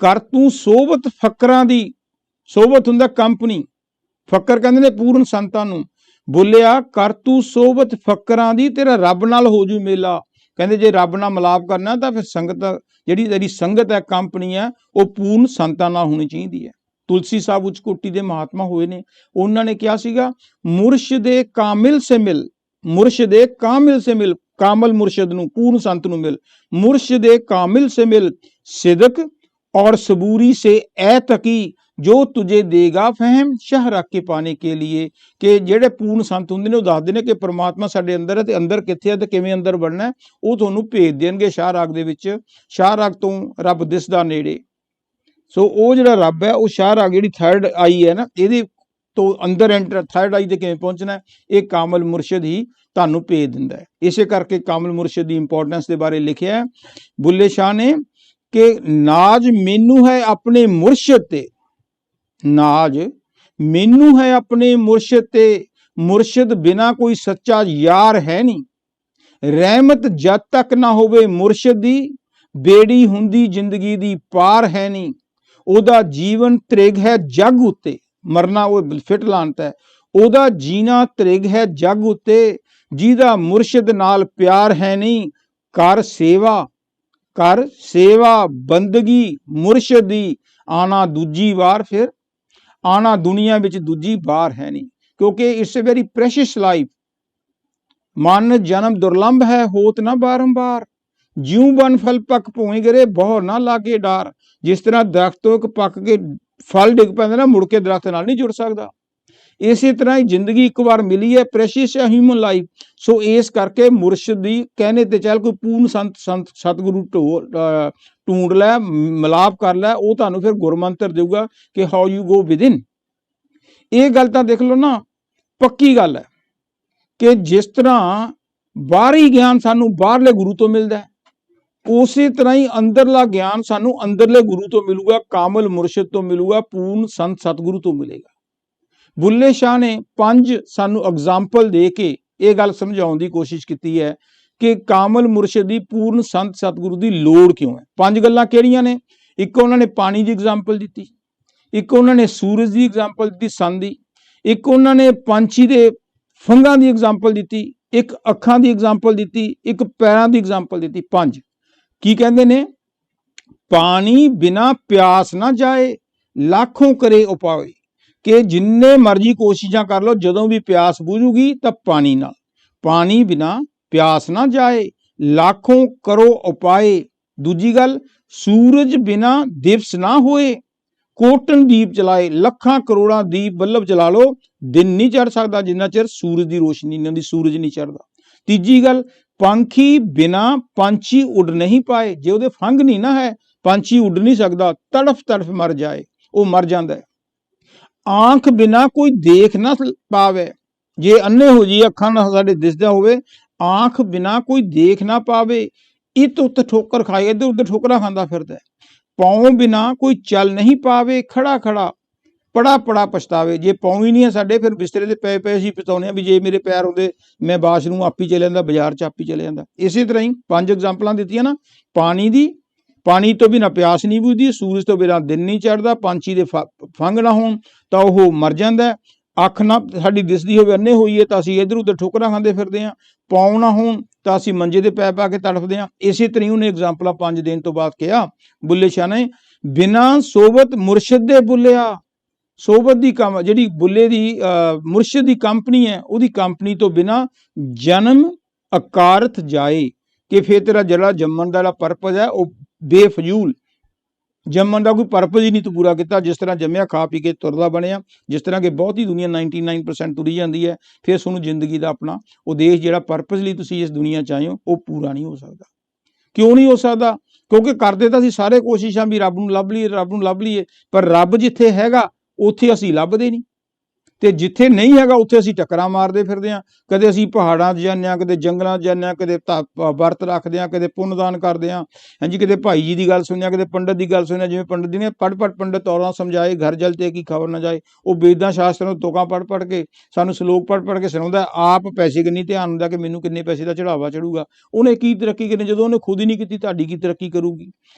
कर तू सोबत फकरां दी, सोबत हुंदा कंपनी, फकर कहंदे ने पूर्ण संतां नूं। बुल्लिया कर तू सोबत फकरां दी, तेरा रब नाल हो जू मेला। कहंदे जे रब नाल मिलाप करना तां फिर संगत ਜਿਹੜੀ ਤੇਰੀ ਸੰਗਤ ਹੈ, ਕੰਪਨੀ ਹੈ, ਉਹ ਪੂਰਨ ਸੰਤਾਂ ਨਾਲ ਹੋਣੀ ਚਾਹੀਦੀ ਹੈ। ਤੁਲਸੀ ਸਾਹਿਬ ਉੱਚ ਕੋਟੀ ਦੇ ਮਹਾਤਮਾ ਹੋਏ ਨੇ, ਉਹਨਾਂ ਨੇ ਕਿਹਾ ਸੀਗਾ, ਮੁਰਸ਼ਿਦੇ ਕਾਮਿਲ ਸੇ ਮਿਲ, ਮੁਰਸ਼ਿਦੇ ਕਾਮਿਲ ਸੇ ਮਿਲ, ਕਾਮਲ ਮੁਰਸ਼ਿਦ ਨੂੰ, ਪੂਰਨ ਸੰਤ ਨੂੰ ਮਿਲ। ਮੁਰਸ਼ਿਦੇ ਕਾਮਿਲ ਸੇ ਮਿਲ, ਸਿਦਕ ਔਰ ਸਬੂਰੀ ਸੇ ਐ ਤਕੀ, ਜੋ ਤੁਝੇ ਦੇਗਾ ਫਹਿਮ ਸ਼ਹ ਰੱਖ ਕੇ ਪਾਣੇ ਕੇ लिए। ਕਿ ਜਿਹੜੇ ਪੂਰਨ ਸੰਤ ਹੁੰਦੇ ਨੇ ਉਹ ਦੱਸਦੇ ਨੇ ਕਿ ਪ੍ਰਮਾਤਮਾ ਸਾਡੇ ਅੰਦਰ ਹੈ, ਤੇ ਅੰਦਰ ਕਿੱਥੇ ਹੈ ਤੇ ਕਿਵੇਂ ਅੰਦਰ ਵੜਨਾ ਹੈ, ਉਹ ਤੁਹਾਨੂੰ ਭੇਜ ਦੇਣਗੇ ਸ਼ਾਹ ਰਾਗ ਦੇ ਵਿੱਚ। ਸ਼ਾਹ ਰਾਗ ਤੋਂ ਰੱਬ ਦਿਸਦਾ ਨੇੜੇ। ਸੋ ਉਹ ਜਿਹੜਾ ਰੱਬ ਹੈ, ਉਹ ਸ਼ਾਹ ਰਾਗ ਜਿਹੜੀ 3rd ਆਈ ਹੈ ਨਾ, ਇਹਦੇ ਤੋਂ ਅੰਦਰ ਐਂਟਰ, 3rd ਆਈ ਤੇ ਕਿਵੇਂ ਪਹੁੰਚਣਾ, ਇਹ ਕਾਮਲ ਮੁਰਸ਼ਿਦ ਹੀ ਤੁਹਾਨੂੰ ਭੇਜ ਦਿੰਦਾ ਹੈ। ਇਸੇ ਕਰਕੇ ਕਾਮਲ ਮੁਰਸ਼ਿਦ ਦੀ ਇੰਪੋਰਟੈਂਸ ਦੇ ਬਾਰੇ ਲਿਖਿਆ ਹੈ ਬੁੱਲੇ ਸ਼ਾਹ ਨੇ ਕਿ ਨਾਜ ਮੈਨੂੰ ਹੈ ਆਪਣੇ ਮੁਰਸ਼ਿਦ ਤੇ, नाज मैनू है अपने मुर्शिद ते, मुर्शिद बिना कोई सच्चा यार है नहीं। रहमत जद तक ना होवे मुर्शिद दी, बेड़ी हुंदी जिंदगी दी पार है नहीं। ओदा जीवन त्रिग है जग उत्ते, मरना वो फिट लानता है। ओदा जीना त्रिग है जग उत्ते, ਜਿਹਦਾ ਮੁਰਸ਼ਿਦ ਨਾਲ ਪਿਆਰ ਹੈ ਨਹੀਂ, ਕਰ ਸੇਵਾ ਬੰਦਗੀ ਮੁਰਸ਼ਿਦ ਦੀ, ਆਣਾ ਦੂਜੀ ਵਾਰ, ਫਿਰ ਆਣਾ ਦੁਨੀਆ ਵਿੱਚ ਦੂਜੀ ਵਾਰ ਹੈ ਨਹੀਂ। ਕਿਉਂਕਿ it's a very precious life. ਮਨ ਜਨਮ ਦੁਰਲੰਭ ਹੈ, ਹੋਤ ਨਾ ਬਾਰੰਬਾਰ, ਜਿਉ ਬਨ ਫਲ ਪੱਕ ਭੂਈ ਗਰੇ, ਬਹੁ ਨਾ ਲਾਗੇ ਡਾਰ। ਜਿਸ ਤਰ੍ਹਾਂ ਦਰਖਤ ਤੋਂ ਇੱਕ ਪੱਕ ਕੇ ਫਲ ਡਿੱਗ ਪੈਂਦਾ ਨਾ, ਮੁੜ ਕੇ ਦਰਖਤ ਨਾਲ ਨਹੀਂ ਜੁੜ ਸਕਦਾ, ਇਸੇ ਤਰ੍ਹਾਂ ਹੀ ਜ਼ਿੰਦਗੀ ਇੱਕ ਵਾਰ ਮਿਲੀ ਹੈ, ਪ੍ਰੈਸ਼ੀਅਸ ਹੈ ਹਿਊਮਨ ਲਾਈਫ। ਸੋ ਇਸ ਕਰਕੇ ਮੁਰਸ਼ਿਦ ਦੀ ਕਹਿਣੇ ਤੇ ਚੱਲ, ਕੋਈ ਪੂਰਨ ਸਤਿਗੁਰੂ ਢੂੰਡ ਲੈ, ਮਿਲਾਪ ਕਰ ਲੈ, ਉਹ ਤੁਹਾਨੂੰ ਫਿਰ ਗੁਰਮੰਤਰ ਦੇਊਗਾ ਕਿ ਹਾਊ ਯੂ ਗੋ ਵਿਦਿਨ। ਇਹ ਗੱਲ ਤਾਂ ਦੇਖ ਲਓ ਨਾ, ਪੱਕੀ ਗੱਲ ਹੈ ਕਿ ਜਿਸ ਤਰ੍ਹਾਂ ਬਾਹਰੀ ਗਿਆਨ ਸਾਨੂੰ ਬਾਹਰਲੇ ਗੁਰੂ ਤੋਂ ਮਿਲਦਾ ਹੈ, ਉਸੇ ਤਰ੍ਹਾਂ ਹੀ ਅੰਦਰਲਾ ਗਿਆਨ ਸਾਨੂੰ ਅੰਦਰਲੇ ਗੁਰੂ ਤੋਂ ਮਿਲੂਗਾ, ਕਾਮਲ ਮੁਰਸ਼ਿਦ ਤੋਂ ਮਿਲੂਗਾ, ਪੂਰਨ ਸੰਤ ਸਤਿਗੁਰੂ ਤੋਂ ਮਿਲੇਗਾ। ਬੁੱਲੇ ਸ਼ਾਹ ਨੇ 5 ਸਾਨੂੰ ਐਗਜ਼ਾਮਪਲ ਦੇ ਕੇ ਇਹ ਗੱਲ ਸਮਝਾਉਣ ਦੀ ਕੋਸ਼ਿਸ਼ ਕੀਤੀ ਹੈ ਕਿ ਕਾਮਲ ਮੁਰਸ਼ਿਦ ਦੀ, ਪੂਰਨ ਸੰਤ ਸਤਿਗੁਰੂ ਦੀ ਲੋੜ ਕਿਉਂ ਹੈ। 5 ਗੱਲਾਂ ਕਿਹੜੀਆਂ ਨੇ? ਇੱਕ ਉਹਨਾਂ ਨੇ ਪਾਣੀ ਦੀ ਐਗਜ਼ਾਮਪਲ ਦਿੱਤੀ, ਇੱਕ ਉਹਨਾਂ ਨੇ ਸੂਰਜ ਦੀ ਐਗਜ਼ਾਮਪਲ ਦਿੱਤੀ, ਸੰਨ ਦੀ, ਇੱਕ ਉਹਨਾਂ ਨੇ ਪੰਛੀ ਦੇ ਫੰਗਾਂ ਦੀ ਐਗਜ਼ਾਮਪਲ ਦਿੱਤੀ, ਇੱਕ ਅੱਖਾਂ ਦੀ ਐਗਜ਼ਾਮਪਲ ਦਿੱਤੀ, ਇੱਕ ਪੈਰਾਂ ਦੀ ਐਗਜ਼ਾਮਪਲ ਦਿੱਤੀ। 5 ਕੀ ਕਹਿੰਦੇ ਨੇ? ਪਾਣੀ ਬਿਨਾ ਪਿਆਸ ਨਾ ਜਾਏ, ਲੱਖੋਂ ਕਰੇ ਉਪਾਏ, ਕਿ ਜਿੰਨੇ ਮਰਜ਼ੀ ਕੋਸ਼ਿਸ਼ਾਂ ਕਰ ਲਓ, ਜਦੋਂ ਵੀ ਪਿਆਸ ਬੁਝੂਗੀ ਤਾਂ ਪਾਣੀ ਨਾਲ। ਪਾਣੀ ਬਿਨਾ ਪਿਆਸ ਨਾ ਜਾਏ, ਲੱਖੋਂ ਕਰੋ ਉਪਾਏ। ਦੂਜੀ ਗੱਲ, ਸੂਰਜ ਬਿਨਾ ਦਿਵਸ ਨਾ ਹੋਏ, ਕੋਟਨ ਦੀਪ ਚਲਾਏ, ਲੱਖਾਂ ਕਰੋੜਾਂ ਦੀਪ ਬੱਲਬ ਚਲਾ ਲਓ, ਦਿਨ ਨਹੀਂ ਚੜ ਸਕਦਾ ਜਿੰਨਾ ਚਿਰ ਸੂਰਜ ਦੀ ਰੋਸ਼ਨੀ ਨਹੀਂ ਹੁੰਦੀ, ਸੂਰਜ ਨਹੀਂ ਚੜਦਾ। ਤੀਜੀ ਗੱਲ, ਪੰਖੀ ਬਿਨਾ ਪੰਛੀ ਉੱਡ ਨਹੀਂ ਪਾਏ, ਜੇ ਉਹਦੇ ਫੰਗ ਨਹੀਂ ਨਾ ਹੈ, ਪੰਛੀ ਉੱਡ ਨਹੀਂ ਸਕਦਾ, ਤੜਫ ਮਰ ਜਾਏ, ਉਹ ਮਰ ਜਾਂਦਾ ਹੈ। ਆਂਖ ਬਿਨਾ ਕੋਈ ਦੇਖ ਨਾ ਪਾਵੇ, ਜੇ ਅੰਨੇ ਹੋ ਜੀ, ਅੱਖਾਂ ਨਾਲ ਸਾਡੇ ਦਿਸਦਾ ਹੋਵੇ, ਆਂਖ ਬਿਨਾ ਕੋਈ ਦੇਖ ਨਾ ਪਾਵੇ, ਇਤ ਉੱਤ ਠੋਕਰ ਖਾਏ, ਇੱਧਰ ਉੱਧਰ ਠੋਕਰਾਂ ਖਾਂਦਾ ਫਿਰਦਾ। ਪਾਉ ਬਿਨਾ ਕੋਈ ਚੱਲ ਨਹੀਂ ਪਾਵੇ, ਖੜਾ ਪੜਾ ਪਛਤਾਵੇ, ਜੇ ਪਾਉ ਹੀ ਨਹੀਂ ਹੈ ਸਾਡੇ, ਫਿਰ ਬਿਸਤਰੇ ਦੇ ਪਏ ਅਸੀਂ ਪਛਤਾਉਂਦੇ ਹਾਂ ਵੀ ਜੇ ਮੇਰੇ ਪੈਰ ਹੁੰਦੇ ਮੈਂ ਬਾਥਰੂਮ ਆਪੀ ਚਲੇ ਜਾਂਦਾ, ਬਾਜ਼ਾਰ 'ਚ ਆਪੀ ਚਲੇ ਜਾਂਦਾ। ਇਸੇ ਤਰ੍ਹਾਂ ਹੀ 5 ਐਗਜ਼ਾਮਪਲਾਂ ਦਿੱਤੀਆਂ ਨਾ, ਪਾਣੀ ਦੀ, ਪਾਣੀ ਤੋਂ ਬਿਨਾਂ ਪਿਆਸ ਨਹੀਂ ਬੁਝਦੀ, ਸੂਰਜ ਤੋਂ ਬਿਨਾਂ ਦਿਨ ਨਹੀਂ ਚੜ੍ਹਦਾ, ਪੰਛੀ ਦੇ ਫੰਗ ਨਾ ਹੋਣ ਤਾਂ ਉਹ ਮਰ ਜਾਂਦਾ, ਅੱਖ ਨਾ ਸਾਡੀ ਦਿਸਦੀ ਹੋਵੇ, ਅੰਨੇ ਹੋਈਏ ਤਾਂ ਅਸੀਂ ਇੱਧਰ ਉੱਧਰ ਠੋਕਰਾਂ ਖਾਂਦੇ ਫਿਰਦੇ ਹਾਂ, ਪਾਉ ਨਾ ਹੋਣ ਤਾਂ ਅਸੀਂ ਮੰਜੇ ਦੇ ਪਾ ਕੇ ਤੜਫਦੇ ਹਾਂ। ਇਸੇ ਤਰ੍ਹਾਂ ਉਹਨੇ ਐਗਜ਼ਾਮਪਲਾਂ 5 ਦੇਣ ਤੋਂ ਬਾਅਦ ਕਿਹਾ ਬੁੱਲੇ ਸ਼ਾਹ ਨੇ, ਬਿਨਾਂ ਸੋਬਤ ਮੁਰਸ਼ਿਦ ਦੇ ਬੁੱਲਿਆ, ਸੋਬਤ ਦੀ ਕੰਮ ਜਿਹੜੀ ਬੁੱਲੇ ਦੀ ਮੁਰਸ਼ਿਦ ਦੀ ਕੰਪਨੀ ਹੈ, ਉਹਦੀ ਕੰਪਨੀ ਤੋਂ ਬਿਨਾਂ ਜਨਮ ਅਕਾਰਥ ਜਾਏ, ਕਿ ਫਿਰ ਤੇਰਾ ਜਿਹੜਾ ਜੰਮਣ ਦਾ ਜਿਹੜਾ ਪਰਪਸ ਹੈ ਉਹ ਬੇਫਜ਼ੂਲ, ਜੰਮਣ ਦਾ ਕੋਈ ਪਰਪਸ ਹੀ ਨਹੀਂ ਤੂੰ ਪੂਰਾ ਕੀਤਾ। ਜਿਸ ਤਰ੍ਹਾਂ ਜੰਮਿਆ ਖਾ ਪੀ ਕੇ ਤੁਰਦਾ ਬਣਿਆ, ਜਿਸ ਤਰ੍ਹਾਂ ਕਿ ਬਹੁਤੀ ਦੁਨੀਆ 99% ਤੁਰੀ ਜਾਂਦੀ ਹੈ, ਫਿਰ ਤੁਹਾਨੂੰ ਜ਼ਿੰਦਗੀ ਦਾ ਆਪਣਾ ਉਦੇਸ਼ ਜਿਹੜਾ ਪਰਪਸ ਲਈ ਤੁਸੀਂ ਇਸ ਦੁਨੀਆ 'ਚ ਆਏ ਹੋ ਉਹ ਪੂਰਾ ਨਹੀਂ ਹੋ ਸਕਦਾ। ਕਿਉਂ ਨਹੀਂ ਹੋ ਸਕਦਾ? ਕਿਉਂਕਿ ਕਰਦੇ ਤਾਂ ਅਸੀਂ ਸਾਰੇ ਕੋਸ਼ਿਸ਼ਾਂ ਵੀ ਰੱਬ ਨੂੰ ਲੱਭ ਲਈਏ, ਪਰ ਰੱਬ ਜਿੱਥੇ ਹੈਗਾ ਉੱਥੇ ਅਸੀਂ ਲੱਭਦੇ ਨਹੀਂ, ਤੇ ਜਿੱਥੇ ਨਹੀਂ ਹੈਗਾ ਉੱਥੇ ਅਸੀਂ ਟੱਕਰਾਂ ਮਾਰਦੇ ਫਿਰਦੇ ਹਾਂ। ਕਦੇ ਅਸੀਂ ਪਹਾੜਾਂ 'ਚ ਜਾਂਦੇ ਹਾਂ, ਕਦੇ ਜੰਗਲਾਂ 'ਚ ਜਾਂਦੇ ਹਾਂ, ਕਦੇ ਵਰਤ ਰੱਖਦੇ ਹਾਂ, ਕਦੇ ਪੁੰਨਦਾਨ ਕਰਦੇ ਹਾਂ, ਹਾਂਜੀ, ਕਦੇ ਭਾਈ ਜੀ ਦੀ ਗੱਲ ਸੁਣਿਆ, ਕਦੇ ਪੰਡਤ ਦੀ ਗੱਲ ਸੁਣਿਆ। ਜਿਵੇਂ ਪੰਡਤ ਜੀ ਨੇ ਪੜ੍ਹ ਪੰਡਤ ਔਰਾਂ ਸਮਝਾਏ, ਘਰ ਜਲ ਤੇ ਕੀ ਖਬਰ ਨਾ ਜਾਏ, ਉਹ ਵੇਦਾਂ ਸ਼ਾਸਤਰਾਂ ਤੋਂ ਤੁਕਾਂ ਪੜ੍ਹ ਕੇ ਸਾਨੂੰ ਸਲੋਕ ਪੜ੍ਹ ਕੇ ਸੁਣਾਉਂਦਾ, ਆਪ ਪੈਸੇ ਕਿੰਨੀ ਧਿਆਨ ਹੁੰਦਾ ਕਿ ਮੈਨੂੰ ਕਿੰਨੇ ਪੈਸੇ ਦਾ ਚੜਾਵਾ ਚੜੂਗਾ। ਉਹਨੇ ਕੀ ਤਰੱਕੀ ਕਰਨੀ ਜਦੋਂ ਉਹਨੇ ਖੁਦ ਹੀ ਨਹੀਂ ਕੀਤੀ, ਤੁਹਾਡੀ ਕੀ ਤਰੱਕੀ ਕਰੂਗੀ?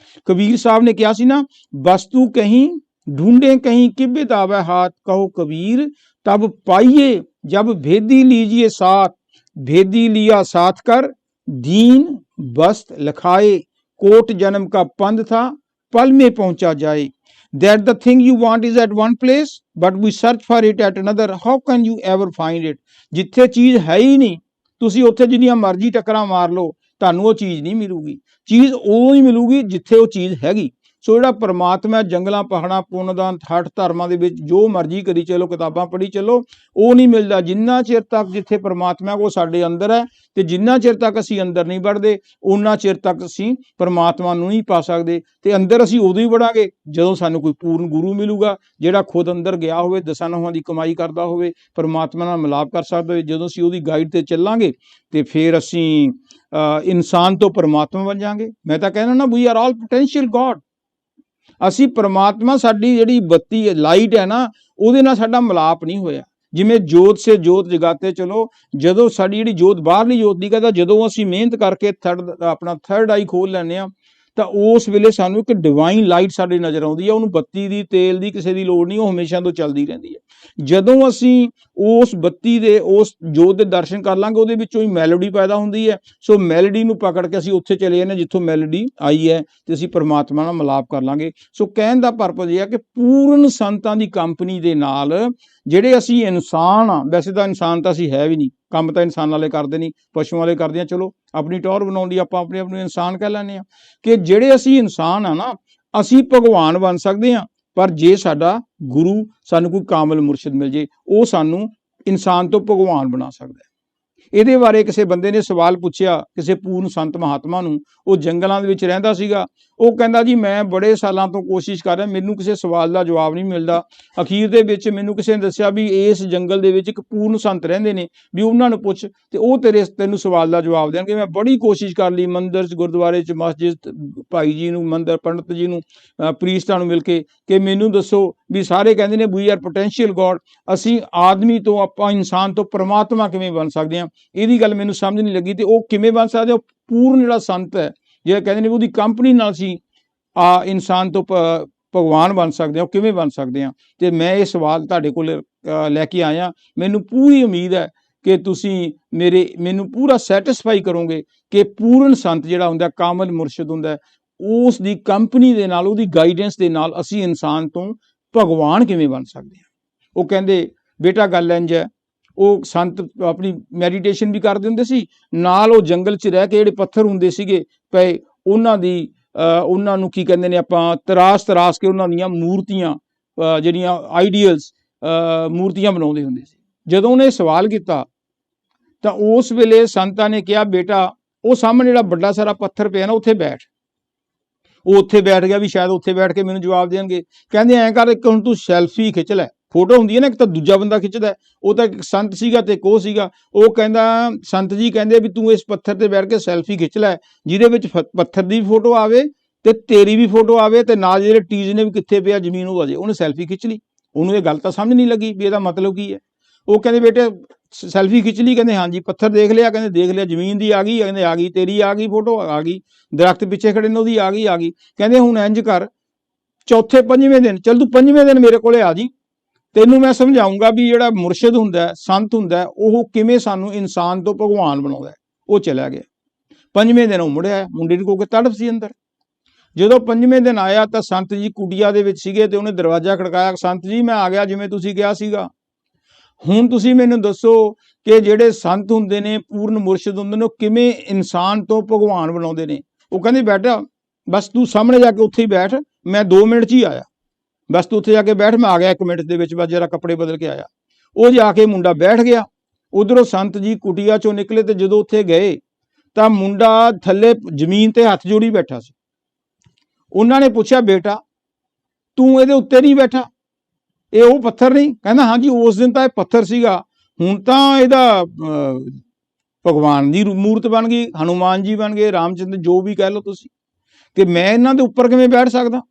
ਕਬੀਰ ਸਾਹਿਬ ਨੇ ਕਿਹਾ ਸੀ ਨਾ, ਵਸਤੂ ਕਹੀਂ ढूंढे कहीं किबित आवे हाथ, कहो कबीर तब पाइए जब भेदी लीजिए साथ, भेदी लिया साथ कर दीन बस्त लखाए, कोट जन्म का पंध था पल में पहुंचा जाए, that the thing you want is at one place but we search for it at another, how can you ever find it? ਜਿੱਥੇ ਚੀਜ਼ ਹੈ ਹੀ ਨਹੀਂ, ਤੁਸੀਂ ਉੱਥੇ ਜਿੰਨੀਆਂ ਮਰਜ਼ੀ ਟੱਕਰਾਂ ਮਾਰ ਲਓ, ਤੁਹਾਨੂੰ ਉਹ ਚੀਜ਼ ਨਹੀਂ ਮਿਲੂਗੀ। ਚੀਜ਼ ਉਦੋਂ ਹੀ ਮਿਲੂਗੀ ਜਿੱਥੇ ਉਹ ਚੀਜ਼ ਹੈਗੀ। ਸੋ ਜਿਹੜਾ ਪਰਮਾਤਮਾ ਜੰਗਲਾਂ ਪਹਾੜਾਂ ਪੁੰਨਦਾਨ ਹੱਠ ਧਰਮਾਂ ਦੇ ਵਿੱਚ ਜੋ ਮਰਜ਼ੀ ਕਰੀ ਚਲੋ, ਕਿਤਾਬਾਂ ਪੜ੍ਹੀ ਚਲੋ, ਉਹ ਨਹੀਂ ਮਿਲਦਾ ਜਿੰਨਾ ਚਿਰ ਤੱਕ ਜਿੱਥੇ ਪਰਮਾਤਮਾ ਉਹ ਸਾਡੇ ਅੰਦਰ ਹੈ, ਤੇ ਜਿੰਨਾ ਚਿਰ ਤੱਕ ਅਸੀਂ ਅੰਦਰ ਨਹੀਂ ਵੜਦੇ ਉਹਨਾਂ ਚਿਰ ਤੱਕ ਅਸੀਂ ਪਰਮਾਤਮਾ ਨੂੰ ਨਹੀਂ ਪਾ ਸਕਦੇ। ਤੇ ਅੰਦਰ ਅਸੀਂ ਉਦੋਂ ਹੀ ਵੜਾਂਗੇ ਜਦੋਂ ਸਾਨੂੰ ਕੋਈ ਪੂਰਨ ਗੁਰੂ ਮਿਲੂਗਾ, ਜਿਹੜਾ ਖੁਦ ਅੰਦਰ ਗਿਆ ਹੋਵੇ, ਦਸਾਂ ਨਹੁੰਆਂ ਦੀ ਕਮਾਈ ਕਰਦਾ ਹੋਵੇ, ਪਰਮਾਤਮਾ ਨਾਲ ਮਿਲਾਪ ਕਰ ਸਕਦਾ ਹੋਵੇ। ਜਦੋਂ ਅਸੀਂ ਉਹਦੀ ਗਾਈਡ ਤੇ ਚੱਲਾਂਗੇ ਤੇ ਫਿਰ ਅਸੀਂ ਇਨਸਾਨ ਤੋਂ ਪਰਮਾਤਮਾ ਬਣ ਜਾਵਾਂਗੇ। ਮੈਂ ਤਾਂ ਕਹਿੰਦਾ ਨਾ, we are all potential god. ਅਸੀਂ ਪਰਮਾਤਮਾ, ਸਾਡੀ ਜਿਹੜੀ ਬੱਤੀ ਲਾਈਟ ਹੈ ਨਾ, ਉਹਦੇ ਨਾਲ ਸਾਡਾ ਮਿਲਾਪ ਨਹੀਂ ਹੋਇਆ। ਜਿਵੇਂ ਜੋਤ ਸੇ ਜੋਤ ਜਗਾਤੇ ਚਲੋ, ਜਦੋਂ ਸਾਡੀ ਜਿਹੜੀ ਜੋਤ ਬਾਹਰਲੀ ਜੋਤ ਦੀ ਕਹਿੰਦਾ, ਜਦੋਂ ਅਸੀਂ ਮਿਹਨਤ ਕਰਕੇ ਥਰਡ ਆਈ ਖੋਲ ਲੈਂਦੇ ਹਾਂ ਤਾਂ ਉਸ ਵੇਲੇ ਸਾਨੂੰ ਇੱਕ ਡਿਵਾਈਨ ਲਾਈਟ ਸਾਡੇ ਨਜ਼ਰ ਆਉਂਦੀ ਹੈ। ਉਹਨੂੰ ਬੱਤੀ ਦੀ, ਤੇਲ ਦੀ, ਕਿਸੇ ਦੀ ਲੋੜ ਨਹੀਂ, ਉਹ ਹਮੇਸ਼ਾ ਤੋਂ ਚੱਲਦੀ ਰਹਿੰਦੀ ਹੈ। ਜਦੋਂ ਅਸੀਂ ਉਸ ਬੱਤੀ ਦੇ, ਉਸ ਜੋਤ ਦੇ ਦਰਸ਼ਨ ਕਰ ਲਾਂਗੇ, ਉਹਦੇ ਵਿੱਚੋਂ ਹੀ ਮੈਲੋਡੀ ਪੈਦਾ ਹੁੰਦੀ ਹੈ। ਸੋ ਮੈਲੋਡੀ ਨੂੰ ਪਕੜ ਕੇ ਅਸੀਂ ਉੱਥੇ ਚਲੇ ਜਾਂਦੇ ਜਿੱਥੋਂ ਮੈਲੋਡੀ ਆਈ ਹੈ, ਤੇ ਅਸੀਂ ਪਰਮਾਤਮਾ ਨਾਲ ਮਿਲਾਪ ਕਰ ਲਾਂਗੇ। ਸੋ ਕਹਿਣ ਦਾ ਪਰਪਸ ਇਹ ਹੈ ਕਿ ਪੂਰਨ ਸੰਤਾਂ ਦੀ ਕੰਪਨੀ ਦੇ ਨਾਲ ਜਿਹੜੇ ਅਸੀਂ ਇਨਸਾਨ ਆ, ਵੈਸੇ ਤਾਂ ਇਨਸਾਨ ਤਾਂ ਅਸੀਂ ਹੈ ਵੀ ਨਹੀਂ, ਕੰਮ ਤਾਂ ਇਨਸਾਨ ਵਾਲੇ ਕਰਦੇ ਨਹੀਂ, ਪਸ਼ੂਆਂ ਵਾਲੇ ਕਰਦੇ ਆ, ਚਲੋ ਆਪਣੀ ਟੌਰ ਬਣਾਉਣ ਦੀ ਆਪਾਂ ਆਪਣੇ ਆਪ ਨੂੰ ਇਨਸਾਨ ਕਹਿ ਲੈਂਦੇ ਹਾਂ, ਕਿ ਜਿਹੜੇ ਅਸੀਂ ਇਨਸਾਨ ਆ ਨਾ, ਅਸੀਂ ਭਗਵਾਨ ਬਣ ਸਕਦੇ ਹਾਂ, ਪਰ ਜੇ ਸਾਡਾ ਗੁਰੂ, ਸਾਨੂੰ ਕੋਈ ਕਾਮਲ ਮੁਰਸ਼ਿਦ ਮਿਲ ਜੇ, ਉਹ ਸਾਨੂੰ ਇਨਸਾਨ ਤੋਂ ਭਗਵਾਨ ਬਣਾ ਸਕਦਾ ਹੈ। ਇਹਦੇ ਬਾਰੇ ਕਿਸੇ ਬੰਦੇ ਨੇ ਸਵਾਲ ਪੁੱਛਿਆ ਕਿਸੇ ਪੂਰਨ ਸੰਤ ਮਹਾਤਮਾ ਨੂੰ, ਉਹ ਜੰਗਲਾਂ ਦੇ ਵਿੱਚ ਰਹਿੰਦਾ ਸੀਗਾ। ਉਹ ਕਹਿੰਦਾ ਜੀ ਮੈਂ ਬੜੇ ਸਾਲਾਂ ਤੋਂ ਕੋਸ਼ਿਸ਼ ਕਰ ਰਿਹਾ, ਮੈਨੂੰ ਕਿਸੇ ਸਵਾਲ ਦਾ ਜਵਾਬ ਨਹੀਂ ਮਿਲਦਾ। ਅਖੀਰ ਦੇ ਵਿੱਚ ਮੈਨੂੰ ਕਿਸੇ ਨੇ ਦੱਸਿਆ ਵੀ ਇਸ ਜੰਗਲ ਦੇ ਵਿੱਚ ਇੱਕ ਪੂਰਨ ਸੰਤ ਰਹਿੰਦੇ ਨੇ, ਵੀ ਉਹਨਾਂ ਨੂੰ ਪੁੱਛ ਤੇ ਉਹ ਤੈਨੂੰ ਸਵਾਲ ਦਾ ਜਵਾਬ ਦੇਣਗੇ। ਮੈਂ ਬੜੀ ਕੋਸ਼ਿਸ਼ ਕਰ ਲਈ, ਮੰਦਿਰ 'ਚ, ਗੁਰਦੁਆਰੇ 'ਚ, ਮਸਜਿਦ, ਭਾਈ ਜੀ ਨੂੰ, ਮੰਦਿਰ ਪੰਡਤ ਜੀ ਨੂੰ, ਪ੍ਰੀਸਟਾਂ ਨੂੰ ਮਿਲ ਕੇ, ਕਿ ਮੈਨੂੰ ਦੱਸੋ ਵੀ ਸਾਰੇ ਕਹਿੰਦੇ ਨੇ ਵੀ ਆਰ ਪੋਟੈਂਸ਼ੀਅਲ ਗੋਡ, ਅਸੀਂ ਆਦਮੀ ਤੋਂ, ਆਪਾਂ ਇਨਸਾਨ ਤੋਂ ਪਰਮਾਤਮਾ ਕਿਵੇਂ ਬਣ ਸਕਦੇ ਹਾਂ। ਇਹਦੀ ਗੱਲ ਮੈਨੂੰ ਸਮਝ ਨਹੀਂ ਲੱਗੀ। ਤੇ ਉਹ ਕਿਵੇਂ ਬਣ ਸਕਦੇ? ਉਹ ਪੂਰਨ ਜਿਹੜਾ ਸੰਤ ਹੈ, ਜਿਹੜਾ ਕਹਿੰਦੇ ਨੇ ਉਹਦੀ ਕੰਪਨੀ ਨਾਲ ਅਸੀਂ ਇਨਸਾਨ ਤੋਂ ਭਗਵਾਨ ਬਣ ਸਕਦੇ ਹਾਂ, ਉਹ ਕਿਵੇਂ ਬਣ ਸਕਦੇ ਹਾਂ? ਤੇ ਮੈਂ ਇਹ ਸਵਾਲ ਤੁਹਾਡੇ ਕੋਲ ਲੈ ਕੇ ਆਇਆ। ਮੈਨੂੰ ਪੂਰੀ ਉਮੀਦ ਹੈ ਕਿ ਤੁਸੀਂ ਮੈਨੂੰ ਪੂਰਾ ਸੈਟਿਸਫਾਈ ਕਰੋਗੇ ਕਿ ਪੂਰਨ ਸੰਤ ਜਿਹੜਾ ਹੁੰਦਾ, ਕਾਮਲ ਮੁਰਸ਼ਿਦ ਹੁੰਦਾ, ਉਸ ਦੀ ਕੰਪਨੀ ਦੇ ਨਾਲ, ਉਹਦੀ ਗਾਈਡੈਂਸ ਦੇ ਨਾਲ ਅਸੀਂ ਇਨਸਾਨ ਤੋਂ ਭਗਵਾਨ ਕਿਵੇਂ ਬਣ ਸਕਦੇ ਹਾਂ। ਉਹ ਕਹਿੰਦੇ ਬੇਟਾ ਗੱਲ ਇੰਝ ਹੈ, ਉਹ ਸੰਤ ਆਪਣੀ ਮੈਡੀਟੇਸ਼ਨ ਵੀ ਕਰਦੇ ਹੁੰਦੇ ਸੀ, ਨਾਲ ਉਹ ਜੰਗਲ 'ਚ ਰਹਿ ਕੇ ਜਿਹੜੇ ਪੱਥਰ ਹੁੰਦੇ ਸੀਗੇ ਪਏ, ਉਹਨਾਂ ਨੂੰ ਕੀ ਕਹਿੰਦੇ ਨੇ ਆਪਾਂ, ਤਰਾਸ ਕੇ ਉਹਨਾਂ ਦੀਆਂ ਮੂਰਤੀਆਂ, ਜਿਹੜੀਆਂ ਆਈਡੀਅਲਸ ਮੂਰਤੀਆਂ ਬਣਾਉਂਦੇ ਹੁੰਦੇ ਸੀ। ਜਦੋਂ ਉਹਨੇ ਸਵਾਲ ਕੀਤਾ ਤਾਂ ਉਸ ਵੇਲੇ ਸੰਤਾਂ ਨੇ ਕਿਹਾ, ਬੇਟਾ ਉਹ ਸਾਹਮਣੇ ਜਿਹੜਾ ਵੱਡਾ ਸਾਰਾ ਪੱਥਰ ਪਿਆ ਨਾ, ਉੱਥੇ ਬੈਠ। ਉਹ ਉੱਥੇ ਬੈਠ ਗਿਆ ਵੀ ਸ਼ਾਇਦ ਉੱਥੇ ਬੈਠ ਕੇ ਮੈਨੂੰ ਜਵਾਬ ਦੇਣਗੇ। ਕਹਿੰਦੇ ਐਂ ਕਰ, ਇੱਕ ਹੁਣ ਤੂੰ ਸੈਲਫੀ ਖਿੱਚ ਲੈ। ਫੋਟੋ ਹੁੰਦੀ ਹੈ ਨਾ, ਇੱਕ ਤਾਂ ਦੂਜਾ ਬੰਦਾ ਖਿੱਚਦਾ, ਉਹ ਤਾਂ ਇੱਕ ਸੰਤ ਸੀਗਾ ਤੇ ਇੱਕ ਉਹ ਸੀਗਾ। ਉਹ ਕਹਿੰਦਾ, ਸੰਤ ਜੀ ਕਹਿੰਦੇ ਵੀ ਤੂੰ ਇਸ ਪੱਥਰ ਤੇ ਬੈਠ ਕੇ ਸੈਲਫੀ ਖਿੱਚ ਲੈ, ਜਿਹਦੇ ਵਿੱਚ ਪੱਥਰ ਦੀ ਵੀ ਫੋਟੋ ਆਵੇ ਤੇ ਤੇਰੀ ਵੀ ਫੋਟੋ ਆਵੇ, ਤੇ ਨਾਲ ਜਿਹੜੇ ਟੀਜ਼ ਨੇ ਵੀ ਕਿੱਥੇ ਪਿਆ ਜ਼ਮੀਨ ਉਹ ਵਜੇ। ਉਹਨੇ ਸੈਲਫੀ ਖਿੱਚ ਲਈ। ਉਹਨੂੰ ਇਹ ਗੱਲ ਤਾਂ ਸਮਝ ਨਹੀਂ ਲੱਗੀ ਵੀ ਇਹਦਾ ਮਤਲਬ ਕੀ ਹੈ। ਉਹ ਕਹਿੰਦੇ ਬੇਟੇ ਸੈਲਫੀ ਖਿੱਚ ਲਈ? ਕਹਿੰਦੇ ਹਾਂਜੀ। ਪੱਥਰ ਦੇਖ ਲਿਆ? ਕਹਿੰਦੇ ਦੇਖ ਲਿਆ। ਜ਼ਮੀਨ ਦੀ ਆ ਗਈ? ਕਹਿੰਦੇ ਆ ਗਈ। ਤੇਰੀ ਆ ਗਈ ਫੋਟੋ? ਆ ਗਈ। ਦਰਖਤ ਪਿੱਛੇ ਖੜੇ ਨੇ ਉਹਦੀ ਆ ਗਈ? ਆ ਗਈ। ਕਹਿੰਦੇ ਹੁਣ ਇੰਝ ਕਰ, ਚੌਥੇ ਪੰਜਵੇਂ ਦਿਨ ਚੱਲ, ਤੂੰ ਪੰਜਵੇਂ ਦਿਨ ਮੇਰੇ ਕੋਲੇ ਆ ਜੀ, ਤੈਨੂੰ ਮੈਂ ਸਮਝਾਊਂਗਾ ਵੀ ਜਿਹੜਾ ਮੁਰਸ਼ਿਦ ਹੁੰਦਾ, ਸੰਤ ਹੁੰਦਾ, ਉਹ ਕਿਵੇਂ ਸਾਨੂੰ ਇਨਸਾਨ ਤੋਂ ਭਗਵਾਨ ਬਣਾਉਂਦਾ। ਉਹ ਚਲਾ ਗਿਆ। ਪੰਜਵੇਂ ਦਿਨ ਉਹ ਮੁੜਿਆ, ਮੁੰਡੇ ਨੂੰ ਕੋਈ ਤੜਫ ਸੀ ਅੰਦਰ। ਜਦੋਂ ਪੰਜਵੇਂ ਦਿਨ ਆਇਆ ਤਾਂ ਸੰਤ ਜੀ ਕੁਟੀਆ ਦੇ ਵਿੱਚ ਸੀਗੇ ਤੇ ਉਹਨੇ ਦਰਵਾਜ਼ਾ ਖੜਕਾਇਆ, ਸੰਤ ਜੀ ਮੈਂ ਆ ਗਿਆ ਜਿਵੇਂ ਤੁਸੀਂ ਕਿਹਾ ਸੀਗਾ। ਹੁਣ ਤੁਸੀਂ ਮੈਨੂੰ ਦੱਸੋ ਕਿ ਜਿਹੜੇ ਸੰਤ ਹੁੰਦੇ ਨੇ, ਪੂਰਨ ਮੁਰਸ਼ਿਦ ਹੁੰਦੇ ਨੇ, ਉਹ ਕਿਵੇਂ ਇਨਸਾਨ ਤੋਂ ਭਗਵਾਨ ਬਣਾਉਂਦੇ ਨੇ। ਉਹ ਕਹਿੰਦੇ ਬੇਟਾ ਬਸ ਤੂੰ ਸਾਹਮਣੇ ਜਾ ਕੇ ਉੱਥੇ ਹੀ ਬੈਠ, ਮੈਂ 2 ਮਿੰਟ 'ਚ ਹੀ ਆਇਆ, ਬਸ ਤੂੰ ਉੱਥੇ ਜਾ ਕੇ ਬੈਠ, ਮੈਂ ਆ ਗਿਆ 1 ਮਿੰਟ ਦੇ ਵਿੱਚ, ਬਸ ਜਰਾ ਕੱਪੜੇ ਬਦਲ ਕੇ ਆਇਆ। ਉਹ ਜਾ ਕੇ ਮੁੰਡਾ ਬੈਠ ਗਿਆ। ਉਧਰੋਂ ਸੰਤ ਜੀ ਕੁਟੀਆ ਚੋਂ ਨਿਕਲੇ ਤੇ ਜਦੋਂ ਉੱਥੇ ਗਏ ਤਾਂ ਮੁੰਡਾ ਥੱਲੇ ਜ਼ਮੀਨ ਤੇ ਹੱਥ ਜੋੜੀ ਬੈਠਾ ਸੀ। ਉਹਨਾਂ ਨੇ ਪੁੱਛਿਆ, ਬੇਟਾ ਤੂੰ ਇਹਦੇ ਉੱਤੇ ਨਹੀਂ ਬੈਠਾ, ਇਹ ਉਹ ਪੱਥਰ ਨਹੀਂ? ਕਹਿੰਦਾ ਹਾਂਜੀ, ਉਸ ਦਿਨ ਤਾਂ ਇਹ ਪੱਥਰ ਸੀਗਾ, ਹੁਣ ਤਾਂ ਇਹਦਾ ਭਗਵਾਨ ਦੀ ਮੂਰਤ ਬਣ ਗਈ, ਹਨੂਮਾਨ ਜੀ ਬਣ ਗਏ, ਰਾਮਚੰਦਰ, ਜੋ ਵੀ ਕਹਿ ਲਓ ਤੁਸੀਂ, ਕਿ ਮੈਂ ਇਹਨਾਂ ਦੇ ਉੱਪਰ ਕਿਵੇਂ ਬੈਠ ਸਕਦਾ?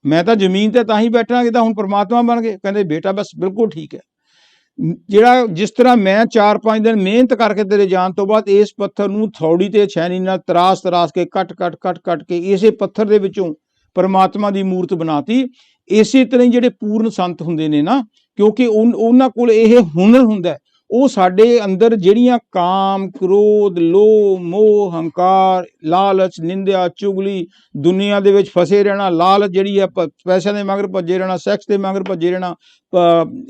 ਮੈਂ ਤਾਂ ਜ਼ਮੀਨ ਤੇ ਤਾਂ ਹੀ ਬੈਠਾ, ਇਹ ਤਾਂ ਹੁਣ ਪਰਮਾਤਮਾ ਬਣ ਗਏ। ਕਹਿੰਦੇ ਬੇਟਾ ਬਸ ਬਿਲਕੁਲ ਠੀਕ ਹੈ, ਜਿਹੜਾ ਜਿਸ ਤਰ੍ਹਾਂ ਮੈਂ 4-5 ਦਿਨ ਮਿਹਨਤ ਕਰਕੇ ਤੇਰੇ ਜਾਣ ਤੋਂ ਬਾਅਦ ਇਸ ਪੱਥਰ ਨੂੰ ਥੌੜੀ ਤੇ ਛੈਣੀ ਨਾਲ ਤਰਾਸ ਕੇ ਕੱਟ ਕੇ ਇਸੇ ਪੱਥਰ ਦੇ ਵਿੱਚੋਂ ਪਰਮਾਤਮਾ ਦੀ ਮੂਰਤ ਬਣਾਤੀ। ਇਸੇ ਤਰ੍ਹਾਂ ਹੀ ਜਿਹੜੇ ਪੂਰਨ ਸੰਤ ਹੁੰਦੇ ਨੇ ਨਾ, ਕਿਉਂਕਿ ਉਹਨਾਂ ਕੋਲ ਇਹ ਹੁਨਰ ਹੁੰਦਾ, ਉਹ ਸਾਡੇ ਅੰਦਰ ਜਿਹੜੀਆਂ ਕਾਮ, ਕ੍ਰੋਧ, ਲੋਭ, ਮੋਹ, ਹੰਕਾਰ, ਲਾਲਚ, ਨਿੰਦਿਆ, ਚੁਗਲੀ, ਦੁਨੀਆ ਦੇ ਵਿੱਚ ਫਸੇ ਰਹਿਣਾ, ਲਾਲਚ ਜਿਹੜੀ ਹੈ, ਪੈਸਿਆਂ ਦੇ ਮਗਰ ਭੱਜੇ ਰਹਿਣਾ, ਸੈਕਸ ਦੇ ਮਗਰ ਭੱਜੇ ਰਹਿਣਾ,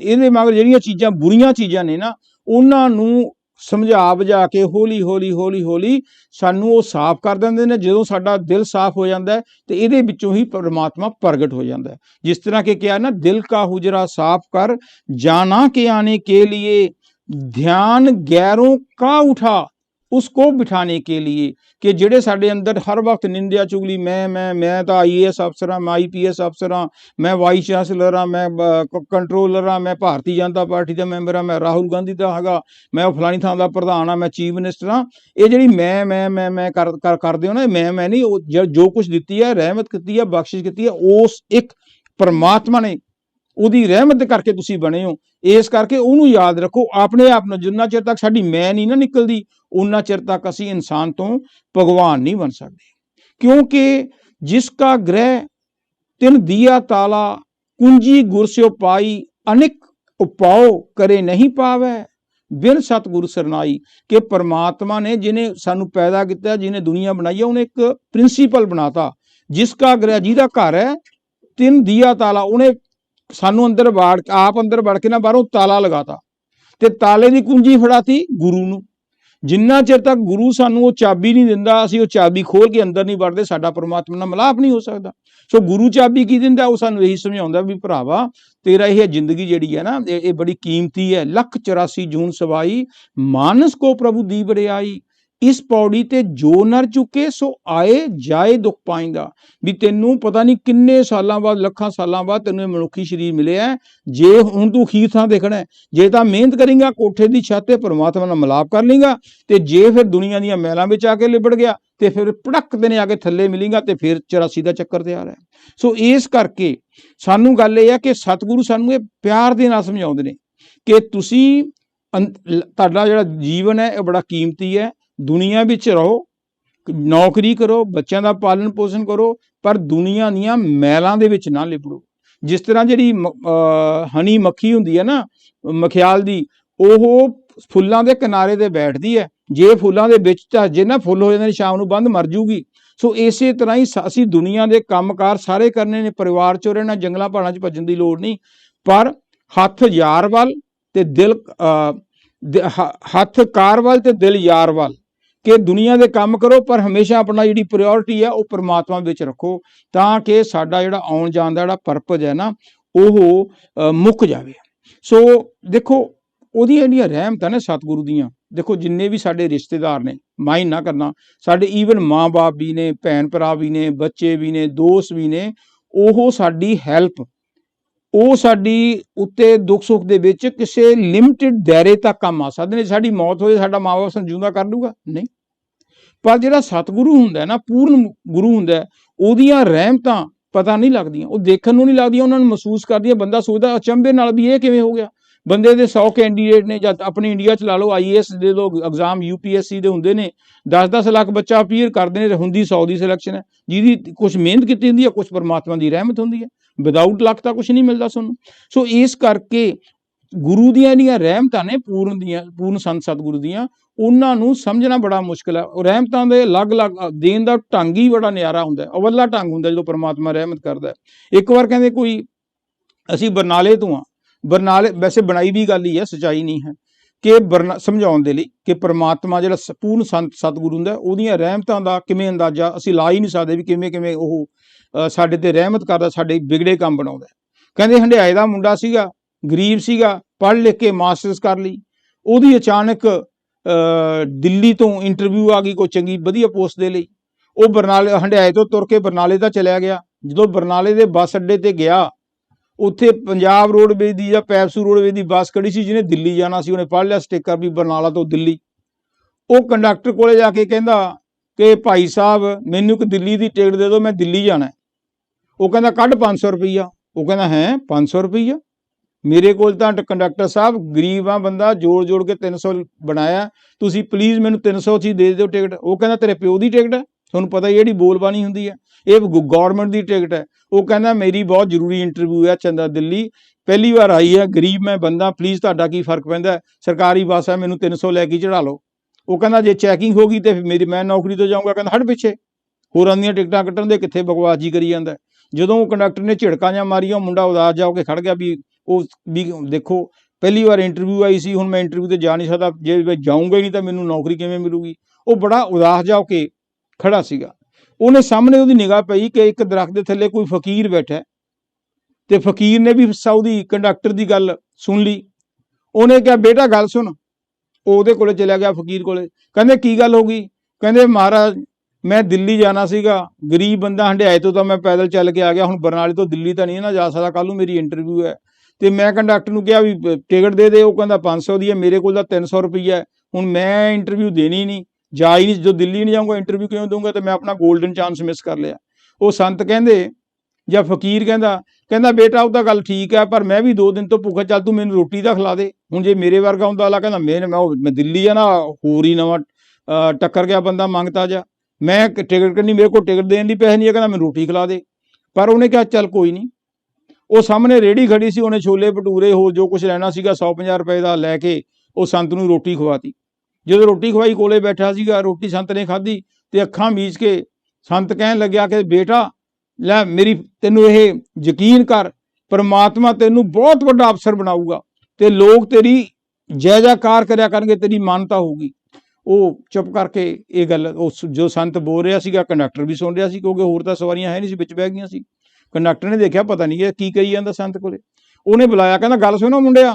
ਇਹਦੇ ਮਗਰ ਜਿਹੜੀਆਂ ਚੀਜ਼ਾਂ ਬੁਰੀਆਂ ਚੀਜ਼ਾਂ ਨੇ ਨਾ, ਉਹਨਾਂ ਨੂੰ ਸਮਝਾ ਬੁਝਾ ਕੇ ਹੌਲੀ ਸਾਨੂੰ ਉਹ ਸਾਫ਼ ਕਰ ਦਿੰਦੇ ਨੇ। ਜਦੋਂ ਸਾਡਾ ਦਿਲ ਸਾਫ਼ ਹੋ ਜਾਂਦਾ ਹੈ ਤੇ ਇਹਦੇ ਵਿੱਚੋਂ ਹੀ ਪਰਮਾਤਮਾ ਪ੍ਰਗਟ ਹੋ ਜਾਂਦਾ ਹੈ। ਜਿਸ ਤਰ੍ਹਾਂ ਕਿ ਕਿਹਾ ਨਾ, ਦਿਲ ਕਾ ਹੁਜਰਾ ਸਾਫ਼ ਕਰ, ਜਾना के आने के लिए, ध्यान गैरों का उठा, उसको बिठाने के लिए, कि ਜਿਹੜੇ ਸਾਡੇ ਅੰਦਰ ਹਰ ਵਕਤ ਨਿੰਦਿਆ ਚੁਗਲੀ, ਮੈਂ ਤਾਂ IAS ਅਫਸਰ ਹਾਂ, ਮੈਂ IPS ਅਫਸਰ ਹਾਂ, ਮੈਂ ਵਾਈਸ ਚਾਂਸਲਰ ਹਾਂ, ਮੈਂ ਕੰਟਰੋਲਰ ਹਾਂ, ਮੈਂ ਭਾਰਤੀ ਜਨਤਾ ਪਾਰਟੀ ਦਾ ਮੈਂਬਰ ਹਾਂ, ਮੈਂ ਰਾਹੁਲ ਗਾਂਧੀ ਦਾ ਹੈਗਾ, ਮੈਂ ਉਹ ਫਲਾਣੀ ਥਾਂ ਦਾ ਪ੍ਰਧਾਨ ਹਾਂ, ਮੈਂ ਚੀਫ ਮਿਨਿਸਟਰ ਹਾਂ। ਇਹ ਜਿਹੜੀ ਮੈਂ ਕਰਦੇ ਹੋ ਨਾ, ਮੈਂ ਨਹੀਂ, ਉਹ ਜੋ ਕੁਝ ਦਿੱਤੀ ਹੈ, ਰਹਿਮਤ ਕੀਤੀ ਹੈ, ਬਖਸ਼ਿਸ਼ ਕੀਤੀ ਹੈ, ਉਸ ਇੱਕ ਪਰਮਾਤਮਾ ਨੇ, ਉਹਦੀ ਰਹਿਮਤ ਕਰਕੇ ਤੁਸੀਂ ਬਣੇ ਹੋ। ਇਸ ਕਰਕੇ ਉਹਨੂੰ ਯਾਦ ਰੱਖੋ, ਆਪਣੇ ਆਪ ਨੂੰ। ਜਿੰਨਾ ਚਿਰ ਤੱਕ ਸਾਡੀ ਮੈਂ ਨਹੀਂ ਨਾ ਨਿਕਲਦੀ, ਉਨਾ ਚਿਰ ਤੱਕ ਅਸੀਂ ਇਨਸਾਨ ਤੋਂ ਭਗਵਾਨ ਨਹੀਂ ਬਣ ਸਕਦੇ। क्योंकि जिसका ग्रह तिन दिया ताला, कुंजी गुर स्यो पाई, अनेक उपाओ करे नहीं पावे, बिन सतगुरु सरनाई। कि परमात्मा ने जिन्हें सानू पैदा किया, जिन्हें दुनिया बनाई है, उन्हें एक प्रिंसीपल बनाता। जिसका ग्रह, जिहदा घर है तिन दिया ताला, उन्हें सानू अंदर वाड़, आप अंदर वड़ के ना बाहरों ताला लगाता, ते ताले की कुंजी फड़ाती गुरु नू। जिन्ना चिर तक गुरु सानू वो चाबी नहीं दिंदा, असीं वो चाबी खोल के अंदर नहीं वड़दे, साडा परमात्मा नाल मिलाप नहीं हो सकदा। सो गुरु चाबी की दिंदा, वो सानू यही समझाउंदा भी भरावा तेरा यह जिंदगी जिहड़ी है ना, ये बड़ी कीमती है। 184 जून सवाई, मानस को प्रभु दी बड़ियाई, इस पौड़ी ते जो नर चुके सो आए जाए दुख पाइंदा। भी तेनू पता नहीं किन्ने सालों बाद, लखां सालों बाद तेनू मनुखी शरीर मिले है, जे हुण तू अखीर थां देखना है, जे तां मेहनत करेंगा, कोठे दी छत ते परमात्मा नाल मिलाप कर लेंगा, ते जे फिर दुनिया दीयां मैलां विच आके लिबड़ गया ते फिर भड़क देने आके थल्ले मिलेगा, ते फिर 84 दा चक्कर तैयार है। सो इस करके सानू गल इह है कि सतगुरु सानू इह प्यार दे नाल समझाउंदे ने कि तुसीं तुहाडा जिहड़ा जीवन है, यह बड़ा कीमती है। दुनिया विच रहो, नौकरी करो, बच्चों का पालन पोषण करो, पर दुनिया दीयां मैलां दे विच ना लिबड़ो। जिस तरह जिहड़ी हनी मक्खी हुंदी है ना, मखियाल दी, ओह फुल्लां दे किनारे ते बैठदी है, जे फुल्लां दे विच जे ना फुੱਲ हो जांदे शाम नूं बंद मर जूगी। सो इसे तरह ही असीं दुनिया दे कंमकार सारे करने ने, परिवार चों रहना, जंगलां पहाड़ां च भज्जण दी लोड़ नहीं, पर हत्थ यार वल ते दिल हत्थ कार वल ते दिल यार वल, कि दुनिया के काम करो, पर हमेशा अपना जी प्रायोरिटी है वह परमात्मा विच रखो, ताकि साडा जिहड़ा आउण जाण दा जिहड़ा परपज है ना, वह मुक जाए। सो देखो उहदियां जिहड़ियां रहमतां ने सतगुरु दियां, देखो जिन्ने भी साडे रिश्तेदार ने, माइंड ना करना, साडे ईवन माँ बाप भी ने, भैन भरा भी ने, बच्चे भी ने, दोस्त भी ने, ओह साडी हैल्प, ਉਹ ਸਾਡੀ ਉੱਤੇ ਦੁੱਖ ਸੁੱਖ ਦੇ ਵਿੱਚ ਕਿਸੇ ਲਿਮਟਿਡ ਦਾਇਰੇ ਤੱਕ ਕੰਮ ਆ ਸਕਦੇ ਨੇ। ਸਾਡੀ ਮੌਤ ਹੋਏ, ਸਾਡਾ ਮਾਂ ਬਾਪ ਸਾਨੂੰ ਜਿਉਂਦਾ ਕਰ ਲੂਗਾ? ਨਹੀਂ। ਪਰ ਜਿਹੜਾ ਸਤਿਗੁਰੂ ਹੁੰਦਾ ਨਾ, ਪੂਰਨ ਗੁਰੂ ਹੁੰਦਾ, ਉਹਦੀਆਂ ਰਹਿਮਤਾਂ ਪਤਾ ਨਹੀਂ ਲੱਗਦੀਆਂ, ਉਹ ਦੇਖਣ ਨੂੰ ਨਹੀਂ ਲੱਗਦੀਆਂ, ਉਹਨਾਂ ਨੂੰ ਮਹਿਸੂਸ ਕਰਦੀਆਂ। ਬੰਦਾ ਸੋਚਦਾ ਅਚੰਭੇ ਨਾਲ ਵੀ ਇਹ ਕਿਵੇਂ ਹੋ ਗਿਆ। ਬੰਦੇ ਦੇ 100 ਕੈਂਡੀਡੇਟ ਨੇ, ਜਾਂ ਆਪਣੇ ਇੰਡੀਆ 'ਚ ਲਾ ਲਓ, IAS ਦੇ ਲੋ ਐਗਜ਼ਾਮ, UPSC ਦੇ ਹੁੰਦੇ ਨੇ, 10-10 ਲੱਖ ਬੱਚਾ ਅਪੀਅਰ ਕਰਦੇ ਨੇ, ਹੁੰਦੀ 100 ਦੀ ਸਿਲੈਕਸ਼ਨ ਹੈ, ਜਿਹਦੀ ਕੁਛ ਮਿਹਨਤ ਕੀਤੀ ਹੁੰਦੀ ਹੈ, ਕੁਛ ਪਰਮਾਤਮਾ ਦੀ ਰਹਿਮਤ ਹੁੰਦੀ ਹੈ। ਵਿਦਾਊਟ ਲੱਕ ਤਾਂ ਕੁਛ ਨਹੀਂ ਮਿਲਦਾ ਸਾਨੂੰ। ਸੋ ਇਸ ਕਰਕੇ ਗੁਰੂ ਦੀਆਂ ਜਿਹੜੀਆਂ ਰਹਿਮਤਾਂ ਨੇ, ਪੂਰਨ ਸੰਤ ਸਤਿਗੁਰੂ ਦੀਆਂ, ਉਹਨਾਂ ਨੂੰ ਸਮਝਣਾ ਬੜਾ ਮੁਸ਼ਕਿਲ ਹੈ। ਰਹਿਮਤਾਂ ਦੇ ਅਲੱਗ-ਅਲੱਗ ਦੇਣ ਦਾ ਢੰਗ ਹੀ ਬੜਾ ਨਿਆਰਾ ਹੁੰਦਾ, ਅਵੱਲਾ ਢੰਗ ਹੁੰਦਾ ਜਦੋਂ ਪਰਮਾਤਮਾ ਰਹਿਮਤ ਕਰਦਾ। ਇੱਕ ਵਾਰ ਕਹਿੰਦੇ ਕੋਈ, ਅਸੀਂ ਬਰਨਾਲੇ ਤੋਂ ਆ, ਬਰਨਾਲੇ ਵੈਸੇ ਬਣਾਈ ਵੀ ਗੱਲ ਹੀ ਹੈ, ਸੱਚਾਈ ਨਹੀਂ ਹੈ, ਕਿ ਸਮਝਾਉਣ ਦੇ ਲਈ ਕਿ ਪਰਮਾਤਮਾ ਜਿਹੜਾ ਪੂਰਨ ਸੰਤ ਸਤਿਗੁਰੂ ਹੁੰਦਾ, ਉਹਦੀਆਂ ਰਹਿਮਤਾਂ ਦਾ ਕਿਵੇਂ ਅੰਦਾਜ਼ਾ ਅਸੀਂ ਲਾ ਹੀ ਨਹੀਂ ਸਕਦੇ ਵੀ ਕਿਵੇਂ ਕਿਵੇਂ ਉਹ ਸਾਡੇ ਤੇ ਰਹਿਮਤ ਕਰਦਾ, ਸਾਡੇ ਵਿਗੜੇ ਕੰਮ ਬਣਾਉਂਦਾ। ਕਹਿੰਦੇ ਹੰਡਿਆਏ ਦਾ ਮੁੰਡਾ ਸੀਗਾ, ਗਰੀਬ ਸੀਗਾ, ਪੜ੍ਹ ਲਿਖ ਕੇ ਮਾਸਟਰਸ ਕਰ ਲਈ, ਉਹਦੀ ਅਚਾਨਕ ਦਿੱਲੀ ਤੋਂ ਇੰਟਰਵਿਊ ਆ ਗਈ ਕੋਈ ਚੰਗੀ ਵਧੀਆ ਪੋਸਟ ਦੇ ਲਈ। ਉਹ ਬਰਨਾਲੇ, ਹੰਡਿਆਏ ਤੋਂ ਤੁਰ ਕੇ ਬਰਨਾਲੇ ਦਾ ਚਲਿਆ ਗਿਆ। ਜਦੋਂ ਬਰਨਾਲੇ ਦੇ ਬੱਸ ਅੱਡੇ ਤੇ ਗਿਆ, ਉੱਥੇ ਪੰਜਾਬ ਰੋਡਵੇਜ਼ ਦੀ ਜਾਂ ਪੈਪਸੂ ਰੋਡਵੇਜ਼ ਦੀ ਬੱਸ ਖੜੀ ਸੀ, ਜਿਹਨੇ ਦਿੱਲੀ ਜਾਣਾ ਸੀ। ਉਹਨੇ ਪੜ੍ਹ ਲਿਆ ਸਟਿੱਕਰ ਵੀ ਬਰਨਾਲਾ ਤੋਂ ਦਿੱਲੀ। ਉਹ ਕੰਡਕਟਰ ਕੋਲੇ ਜਾ ਕੇ ਕਹਿੰਦਾ ਕਿ ਭਾਈ ਸਾਹਿਬ ਮੈਨੂੰ ਇੱਕ ਦਿੱਲੀ ਦੀ ਟਿਕਟ ਦੇ ਦਿਓ, ਮੈਂ ਦਿੱਲੀ ਜਾਣਾ। ਉਹ ਕਹਿੰਦਾ ਕੱਢ 500 ਰੁਪਈਆ। ਉਹ ਕਹਿੰਦਾ ਹੈ 500 ਰੁਪਈਆ? ਮੇਰੇ ਕੋਲ ਤਾਂ ਕੰਡਕਟਰ ਸਾਹਿਬ ਗਰੀਬ ਆ ਬੰਦਾ, ਜੋੜ ਜੋੜ ਕੇ 300 ਬਣਾਇਆ, ਤੁਸੀਂ ਪਲੀਜ਼ ਮੈਨੂੰ 300 'ਚ ਹੀ ਦੇ ਦਿਓ ਟਿਕਟ। ਉਹ ਕਹਿੰਦਾ ਤੇਰੇ ਪਿਓ ਦੀ ਟਿਕਟ ਹੈ? ਤੁਹਾਨੂੰ ਪਤਾ ਜਿਹੜੀ ਬੋਲਬਾਣੀ ਹੁੰਦੀ ਹੈ, ਇਹ ਗੌਰਮੈਂਟ ਦੀ ਟਿਕਟ ਹੈ। ਉਹ ਕਹਿੰਦਾ ਮੇਰੀ ਬਹੁਤ ਜ਼ਰੂਰੀ ਇੰਟਰਵਿਊ ਹੈ ਚੰਦਾ ਦਿੱਲੀ, ਪਹਿਲੀ ਵਾਰ ਆਈ ਹੈ, ਗਰੀਬ ਮੈਂ ਬੰਦਾ, ਪਲੀਜ਼ ਤੁਹਾਡਾ ਕੀ ਫਰਕ ਪੈਂਦਾ, ਸਰਕਾਰੀ ਬੱਸ ਹੈ, ਮੈਨੂੰ 300 ਲੈ ਕੇ ਚੜਾ ਲਓ। ਉਹ ਕਹਿੰਦਾ ਜੇ ਚੈਕਿੰਗ ਹੋ ਗਈ ਤੇ ਮੈਂ ਨੌਕਰੀ ਤੋਂ ਜਾਊਂਗਾ। ਕਹਿੰਦਾ ਹਟ ਪਿੱਛੇ, ਹੋਰਾਂ ਦੀਆਂ ਟਿਕਟਾਂ ਕੱਟਣ ਦੇ ਕਿੱਥੇ ਬਕਵਾਸ ਜੀ ਕਰੀ ਜਾਂਦਾ। ਜਦੋਂ ਉਹ ਕੰਡਕਟਰ ਨੇ ਝਿੜਕਾਂ ਜਾਂ ਮਾਰੀਆਂ, ਉਹ ਮੁੰਡਾ ਉਦਾਸ ਜਾ ਕੇ ਖੜ ਗਿਆ ਵੀ ਉਹ ਵੀ ਦੇਖੋ ਪਹਿਲੀ ਵਾਰ ਇੰਟਰਵਿਊ ਆਈ ਸੀ, ਹੁਣ ਮੈਂ ਇੰਟਰਵਿਊ ਤੇ ਜਾ ਨਹੀਂ ਸਕਦਾ, ਜੇ ਮੈਂ ਜਾਊਂਗਾ ਹੀ ਨਹੀਂ ਤਾਂ ਮੈਨੂੰ ਨੌਕਰੀ ਕਿਵੇਂ ਮਿਲੂਗੀ। ਉਹ ਬੜਾ ਉਦਾਸ ਜਾ ਕੇ ਖੜਾ ਸੀਗਾ। ਉਹਨੇ ਸਾਹਮਣੇ ਉਹਦੀ ਨਿਗਾਹ ਪਈ ਕਿ ਇੱਕ ਦਰਖਤ ਦੇ ਥੱਲੇ ਕੋਈ ਫਕੀਰ ਬੈਠਾ, ਤੇ ਫਕੀਰ ਨੇ ਵੀ ਉਹਦੀ ਕੰਡਕਟਰ ਦੀ ਗੱਲ ਸੁਣ ਲਈ। ਉਹਨੇ ਕਿਹਾ ਬੇਟਾ ਗੱਲ ਸੁਣ। ਉਹਦੇ ਕੋਲੇ ਚਲਿਆ ਗਿਆ ਫਕੀਰ ਕੋਲੇ। ਕਹਿੰਦੇ ਕੀ ਗੱਲ ਹੋ ਗਈ? ਕਹਿੰਦੇ ਮਹਾਰਾਜ ਮੈਂ ਦਿੱਲੀ ਜਾਣਾ ਸੀਗਾ, ਗਰੀਬ ਬੰਦਾ, ਹੰਡਿਆਏ ਤੋਂ ਤਾਂ ਮੈਂ ਪੈਦਲ ਚੱਲ ਕੇ ਆ ਗਿਆ, ਹੁਣ ਬਰਨਾਲੇ ਤੋਂ ਦਿੱਲੀ ਤਾਂ ਨਹੀਂ ਨਾ ਜਾ ਸਕਦਾ, ਕੱਲ੍ਹ ਨੂੰ ਮੇਰੀ ਇੰਟਰਵਿਊ ਹੈ। ਤੇ ਮੈਂ ਕੰਡਕਟਰ ਨੂੰ ਕਿਹਾ ਵੀ ਟਿਕਟ ਦੇ ਦੇ। ਉਹ ਕਹਿੰਦਾ 500 ਦੀ ਹੈ, ਮੇਰੇ ਕੋਲ ਤਾਂ 300 ਰੁਪਈਆ ਹੈ, ਹੁਣ ਮੈਂ ਇੰਟਰਵਿਊ ਦੇਣੀ ਨਹੀਂ, ਜਾ ਹੀ ਨਹੀਂ, ਜੋ ਦਿੱਲੀ ਨਹੀਂ ਜਾਊਂਗਾ ਇੰਟਰਵਿਊ ਕਿਉਂ ਦਊਂਗਾ, ਤੇ ਮੈਂ ਆਪਣਾ ਗੋਲਡਨ ਚਾਂਸ ਮਿਸ ਕਰ ਲਿਆ। ਉਹ ਸੰਤ ਕਹਿੰਦੇ ਜਾਂ ਫਕੀਰ ਕਹਿੰਦਾ ਬੇਟਾ ਉਹ ਤਾਂ ਗੱਲ ਠੀਕ ਹੈ, ਪਰ ਮੈਂ ਵੀ 2 ਦਿਨ ਤੋਂ ਭੁੱਖਾ, ਚੱਲ ਤੂੰ ਮੈਨੂੰ ਰੋਟੀ ਤਾਂ ਖਿਲਾ ਦੇ। ਹੁਣ ਜੇ ਮੇਰੇ ਵਰਗਾ ਹੁੰਦਾ, ਅਗਲਾ ਕਹਿੰਦਾ ਮੈਂ ਦਿੱਲੀ ਆ ਨਾ, ਹੋਰ ਹੀ ਨਵਾਂ ਟੱਕਰ ਗਿਆ ਬੰਦਾ ਮੰਗਤਾ ਜਾ। मैं टिकट करनी, मेरे को टिकट देने ਲਈ ਪੈਸੇ ਨਹੀਂ ਹੈ, ਕਹਿੰਦਾ ਮੈਨੂੰ ਰੋਟੀ ਖਿਲਾ ਦੇ। ਪਰ ਉਹਨੇ ਕਿਹਾ ਚੱਲ ਕੋਈ ਨਹੀਂ। ਉਹ ਸਾਹਮਣੇ ਰੇਹੜੀ ਖੜੀ ਸੀ, ਉਹਨੇ ਛੋਲੇ ਭਟੂਰੇ ਹੋਰ ਜੋ ਕੁਝ ਲੈਣਾ ਸੀਗਾ 150 ਰੁਪਏ ਦਾ ਲੈ ਕੇ ਉਹ ਸੰਤ ਨੂੰ ਰੋਟੀ ਖਵਾਤੀ। ਜਦੋਂ ਰੋਟੀ ਖਵਾਈ ਕੋਲੇ ਬੈਠਾ ਸੀਗਾ, ਰੋਟੀ ਸੰਤ ਨੇ ਖਾਧੀ ਤੇ ਅੱਖਾਂ ਮੀਚ ਕੇ ਸੰਤ ਕਹਿਣ ਲੱਗਿਆ ਕਿ ਬੇਟਾ ਲੈ ਮੇਰੀ ਤੈਨੂੰ ਇਹ ਯਕੀਨ ਕਰ, परमात्मा तेनू बहुत बड़ा अफसर बनाऊगा ते लोग तेरी जय जयकार करया करनगे, तेरी मानता होगी। वो चुप करके ये गल जो संत बोल रहा सीगा कंडक्टर भी सुन रहा सी, क्योंकि होर तां सवारियां है नहीं सी, विच बह गईयां सी। कंडक्टर ने देखा पता नहीं है की कही जांदा संत कोले, उन्हें बुलाया, कहंदा गल सुनो मुंडिया।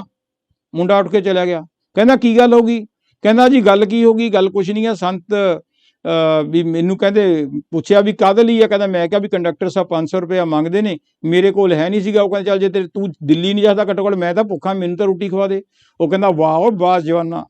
मुंडा उठ के चला गया, कहंदा की गल होगी? कहंदा जी गल की होगी, गल कुछ नहीं है। संत भी मैनू कहते पुछया भी काहदे लई है, कहंदा मैं क्या भी कंडक्टर साहब 500 रुपया मंगते ने, मेरे कोल है नहीं सीगा। वो कहंदा चल जे तेरे तू दिल्ली नहीं जाता घट्टो घट्ट मैं तां भुखा, मैनू तां रोटी खवा दे। वो कहंदा वाह वाह जवाना,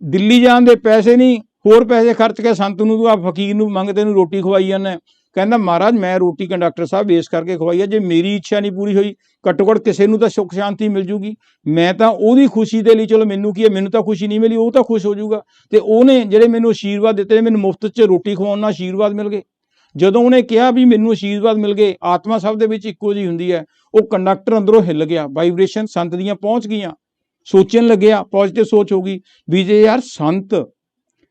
दिल्ली जाण दे पैसे नहीं होर पैसे खर्च के संत नूं तूं आ फकीर नूं मंगते नूं रोटी खवाई जाना। कहंदा महाराज मैं रोटी कंडक्टर साहब इस करके खवाई है, जे मेरी इच्छा नहीं पूरी हुई घट्टो घट्ट किसी नूं तां सुख शांति मिल जूगी। मैं तां ओहदी खुशी दे लई, चलो मैनू की है, मैनू तां खुशी नहीं मिली, वो तां खुश हो जूगा। ते ओहने जिहड़े मैनू आशीर्वाद दित्ते, मैनू मुफ्त च रोटी खवाउण नाल आशीर्वाद मिल गए। जदों उहने कहा भी मैनू आशीर्वाद मिल गए, आत्मा सब दे विच इक्को जी हुंदी है, वो कंडक्टर अंदरों हिल गया, वाइब्रेशन संत दीयां पहुंच गईयां। सोचण लग्या, पॉजिटिव सोच हो गई भी जे यार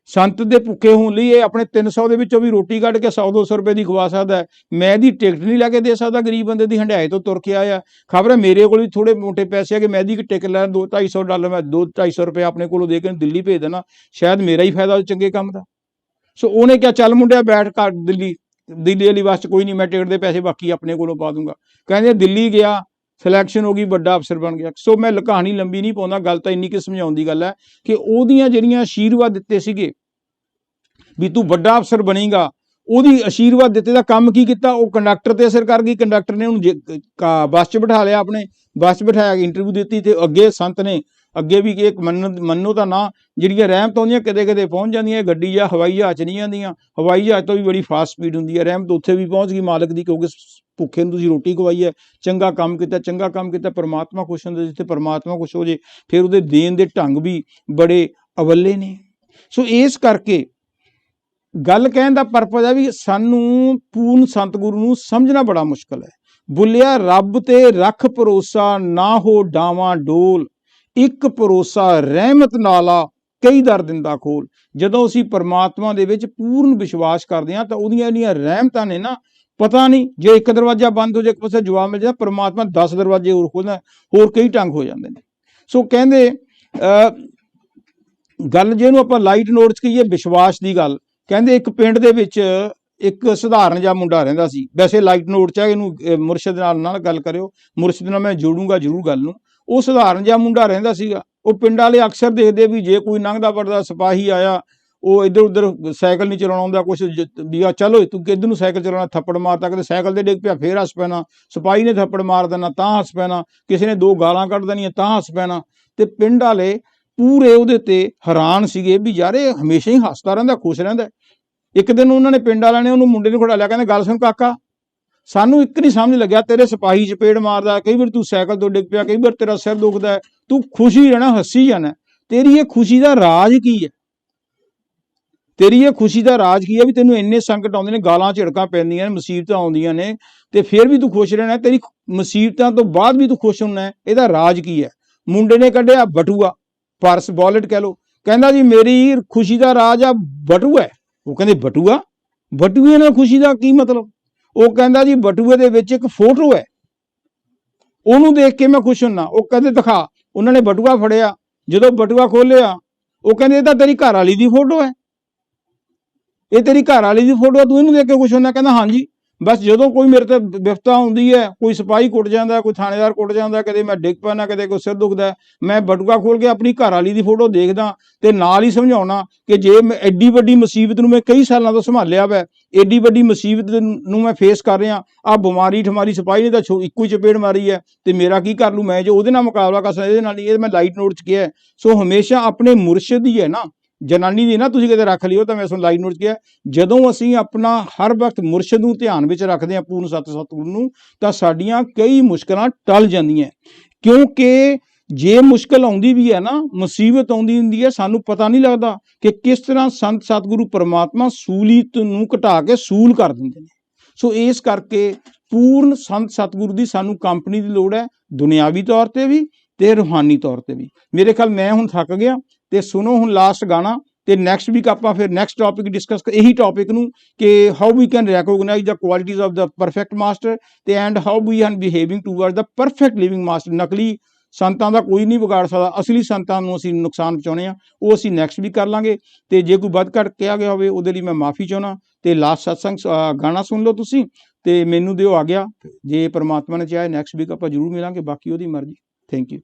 संत दे भुखे होने लिए अपने 300 ਦੇ ਵਿੱਚੋਂ भी रोटी कढ़ के 100-200 रुपए की खवा सकता है, मैं दी टिकट नहीं लैके दे सकता गरीब बंदे की हंडियाई तो तुर के आया। खबर है मेरे को भी थोड़े मोटे पैसे है कि मैं दी टिकट लैन $200-250 मैं 200-250 रुपये अपने को दे के दिल्ली भेज देना, शायद मेरा ही फायदा चंगे काम का। सो उन्हें क्या चल मुंडिया बैठ कर दिल्ली वाली बस च, कोई नहीं मैं टिकट के पैसे बाकी अपने को पा दूंगा। कहते दिल्ली गया, सिलैक्शन हो गई, बड़ा अफसर बन गया। सो मैं कहानी लंबी नहीं पाਉਂਦਾ, गल तो इन्नी कि समझाउण दी गल है कि ओहदियां जिहड़ियां आशीर्वाद दित्ते सीगे भी तू बड़ा अफसर बनेगा, ओहदी आशीर्वाद दित्ते दा काम की किया, वो कंडक्टर ते असर कर गई। कंडक्टर ने उन्हें बस च बिठा लिया, अपने बस च बिठाया, इंटरव्यू दी ते अगे संत ने अगे भी एक मन्नो का ना जिहड़ियां रहमत आउंदियां कदे कदे पहुंच जांदियां, गड्डी या हवाई जहाज नहीं आंदियां, हवाई जहाज तो भी बड़ी फास्ट स्पीड हुंदी है, रहमत उत्थे भी पहुंच गई मालिक दी, क्योंकि भुखे नूं तुसीं रोटी खवाई है, चंगा काम किया, परमात्मा खुश हुंदा। जिथे परमात्मा खुश हो जे फिर उहदे देण दे ढंग भी बड़े अवल्ले ने। सो इस करके गल कहण दा परपज है भी सानू पूर्ण सतगुरु नूं समझना बड़ा मुश्किल है। बुलिया रब ते रख भरोसा, ना हो डावां डोल, एक भरोसा रहमत नाला कई दर दिंदा खोल। जदों असीं परमात्मा दे विच पूर्ण विश्वास करदे हां तां उहदियां जिहड़ियां रहमतां ने ना, पता नहीं जे एक दरवाजा बंद हो जाए, एक पासे जवाब मिल जाए, परमात्मा 10 दरवाजे होर खोलदा, होर कई ढंग हो जांदे ने। सो कहंदे गल जिहनूं आपां लाइट नोट च कहीए विश्वास की गल, कहंदे एक पिंड दे विच एक सधारण जिहा मुंडा रहिंदा सी। वैसे लाइट नोट च है, इहनूं मुरशद नाल गल करिओ, मुरशद नाल मैं जोड़ूंगा जरूर गल नूं। वो सधारण जिहा मुंडा रहिंदा सीगा, वो पिंड वाले अक्सर देखदे भी जे कोई लंघदा वड़दा सिपाही आया, वो इधर उधर साइकिल नहीं चलाउणा आउंदा, कुछ भी आ चलो तू किधर नूं साइकिल चलाउणा, थप्पड़ मारता, कदे साइकिल ते डिग पिया फिर हस पैना, सिपाही ने थप्पड़ मार देना तां हस पैना, किसी ने 2 गालां कढ देणीआं तां हस पैना। ते पिंड वाले पूरे उहदे ते हैरान सीगे भी यार ये हमेशा ही हसदा रहिंदा, खुश रहिंदा। एक दिन उन्होंने पिंड वालिਆਂ ने उन्होंने मुंडे नूं खड़ा लिया, कहंदे गल सुन काका, सानू एक नहीं समझ लग्या, तेरे सिपाही चपेड़ मारदा, कई बार तू साइकिल तो डिग पिया, कई बार तेरा सिर दुखदा है, तू खुशी रहना, हसी जाना, तेरी ये खुशी का राज की है? तेरी ये खुशी का राज की है भी तेनों इन्ने संकट आउंदे ने, गालां झिड़कां पैंदियां ने, मुसीबतां आउंदियां ने, ते फिर भी तू खुश रहना, तेरी मुसीबतां तो बाद भी तू खुश होना है, इहदा राज की है? मुंडे ने कढ़िया बटूआ, पर्स, वॉलेट कह लो, कहंदा जी मेरी खुशी का राज आ बटूआ है। वो कहंदे बटूआ, बटूए नाल खुशी का की मतलब? वो कहंदा जी बटूए दे विच एक फोटो है, उहनूं देख के मैं खुश हुन्ना। वो कहंदे दिखा, उन्होंने बटूआ फड़िया, जदों बटूआ खोलिया, वो कहंदे इह तां तेरी घर वाली दी फोटो है, ये तेरी घर वाली दी फोटो है, तू इहनूं देख के खुश हुन्ना? कहंदा हाँ जी, बस जदों कोई मेरे ते विपता आउंदी है, कोई सिपाही कुट जांदा, कोई थाणेदार कुट जांदा, कदे मैं डिग पैना, कदे कोई सिर दुखदा, मैं बटूआ खोल के अपनी घर वाली दी फोटो देखदा ते नाल ही समझाउणा कि जे मैं एड्डी वड्डी मुसीबत नूं मैं कई सालां तों संभालिया वै, एड्डी वड्डी मुसीबत नूं मैं फेस कर रिहा, आ बीमारी ठमारी सिपाही ने तां इक्को ही चपेड़ मारी है, ते मेरा की कर लूँ मैं जो उहदे नाल मुकाबला कर सकदा, इहदे नाल नहीं। मैं लाइट नोट च किया है। सो हमेशा अपने मुरशद ही है ना, जनानी दी ना तुसीं किते रख लियो, तो मैं सुन लाइट नोट च किया, जदों असीं अपना हर वक्त मुरशद नूं ध्यान विच रखदे हां, पूर्ण सतगुरू नूं, तां साडीआं कई मुश्किलां टल जांदियां, क्योंकि ਜੇ ਮੁਸ਼ਕਲ ਆਉਂਦੀ ਵੀ ਹੈ ਨਾ, ਮੁਸੀਬਤ ਆਉਂਦੀ ਹੁੰਦੀ ਹੈ, ਸਾਨੂੰ ਪਤਾ ਨਹੀਂ ਲੱਗਦਾ ਕਿ ਕਿਸ ਤਰ੍ਹਾਂ ਸੰਤ ਸਤਿਗੁਰੂ ਪਰਮਾਤਮਾ ਸੂਲੀਤ ਨੂੰ ਘਟਾ ਕੇ ਸੂਲ ਕਰ ਦਿੰਦੇ ਨੇ। ਸੋ ਇਸ ਕਰਕੇ ਪੂਰਨ ਸੰਤ ਸਤਿਗੁਰੂ ਦੀ ਸਾਨੂੰ ਕੰਪਨੀ ਦੀ ਲੋੜ ਹੈ, ਦੁਨਿਆਵੀ ਤੌਰ ਤੇ ਵੀ ਤੇ ਰੂਹਾਨੀ ਤੌਰ ਤੇ ਵੀ। ਮੇਰੇ ਖਿਆਲ ਮੈਂ ਹੁਣ ਥੱਕ ਗਿਆ, ਤੇ ਸੁਣੋ ਹੁਣ ਲਾਸਟ ਗਾਣਾ, ਤੇ ਨੈਕਸਟ ਵੀਕ ਆਪਾਂ ਫਿਰ ਨੈਕਸਟ ਟੌਪਿਕ ਡਿਸਕਸ ਇਹੀ ਟੌਪਿਕ ਨੂੰ ਕਿ how we can recognise the qualities of the perfect master ਤੇ and how we are behaving toward the perfect living master. ਨਕਲੀ ਸੰਤਾਂ ਦਾ ਕੋਈ ਨਹੀਂ ਵਿਗਾੜ ਸਕਦਾ, ਅਸਲੀ ਸੰਤਾਂ ਨੂੰ ਅਸੀਂ ਨੁਕਸਾਨ ਪਹੁੰਚਾਉਂਦੇ ਹਾਂ, ਉਹ ਅਸੀਂ ਨੈਕਸਟ ਵੀਕ ਕਰ ਲਾਂਗੇ। ਤੇ ਜੇ ਕੋਈ ਵੱਧ ਘੱਟ ਕਿਹਾ ਗਿਆ ਹੋਵੇ ਉਹਦੇ ਲਈ ਮੈਂ ਮਾਫੀ ਚਾਹੁੰਦਾ। ਤੇ ਲਾਸਟ ਸਤਸੰਗ ਗਾਣਾ ਸੁਣ ਲਓ ਤੁਸੀਂ, ਤੇ ਮੈਨੂੰ ਦਿਓ ਆ ਗਿਆ। ਜੇ ਪਰਮਾਤਮਾ ਨੇ ਚਾਹੇ ਨੈਕਸਟ ਵੀਕ ਆਪਾਂ ਜ਼ਰੂਰ ਮਿਲਾਂਗੇ, ਬਾਕੀ ਉਹਦੀ ਮਰਜ਼ੀ। Thank you.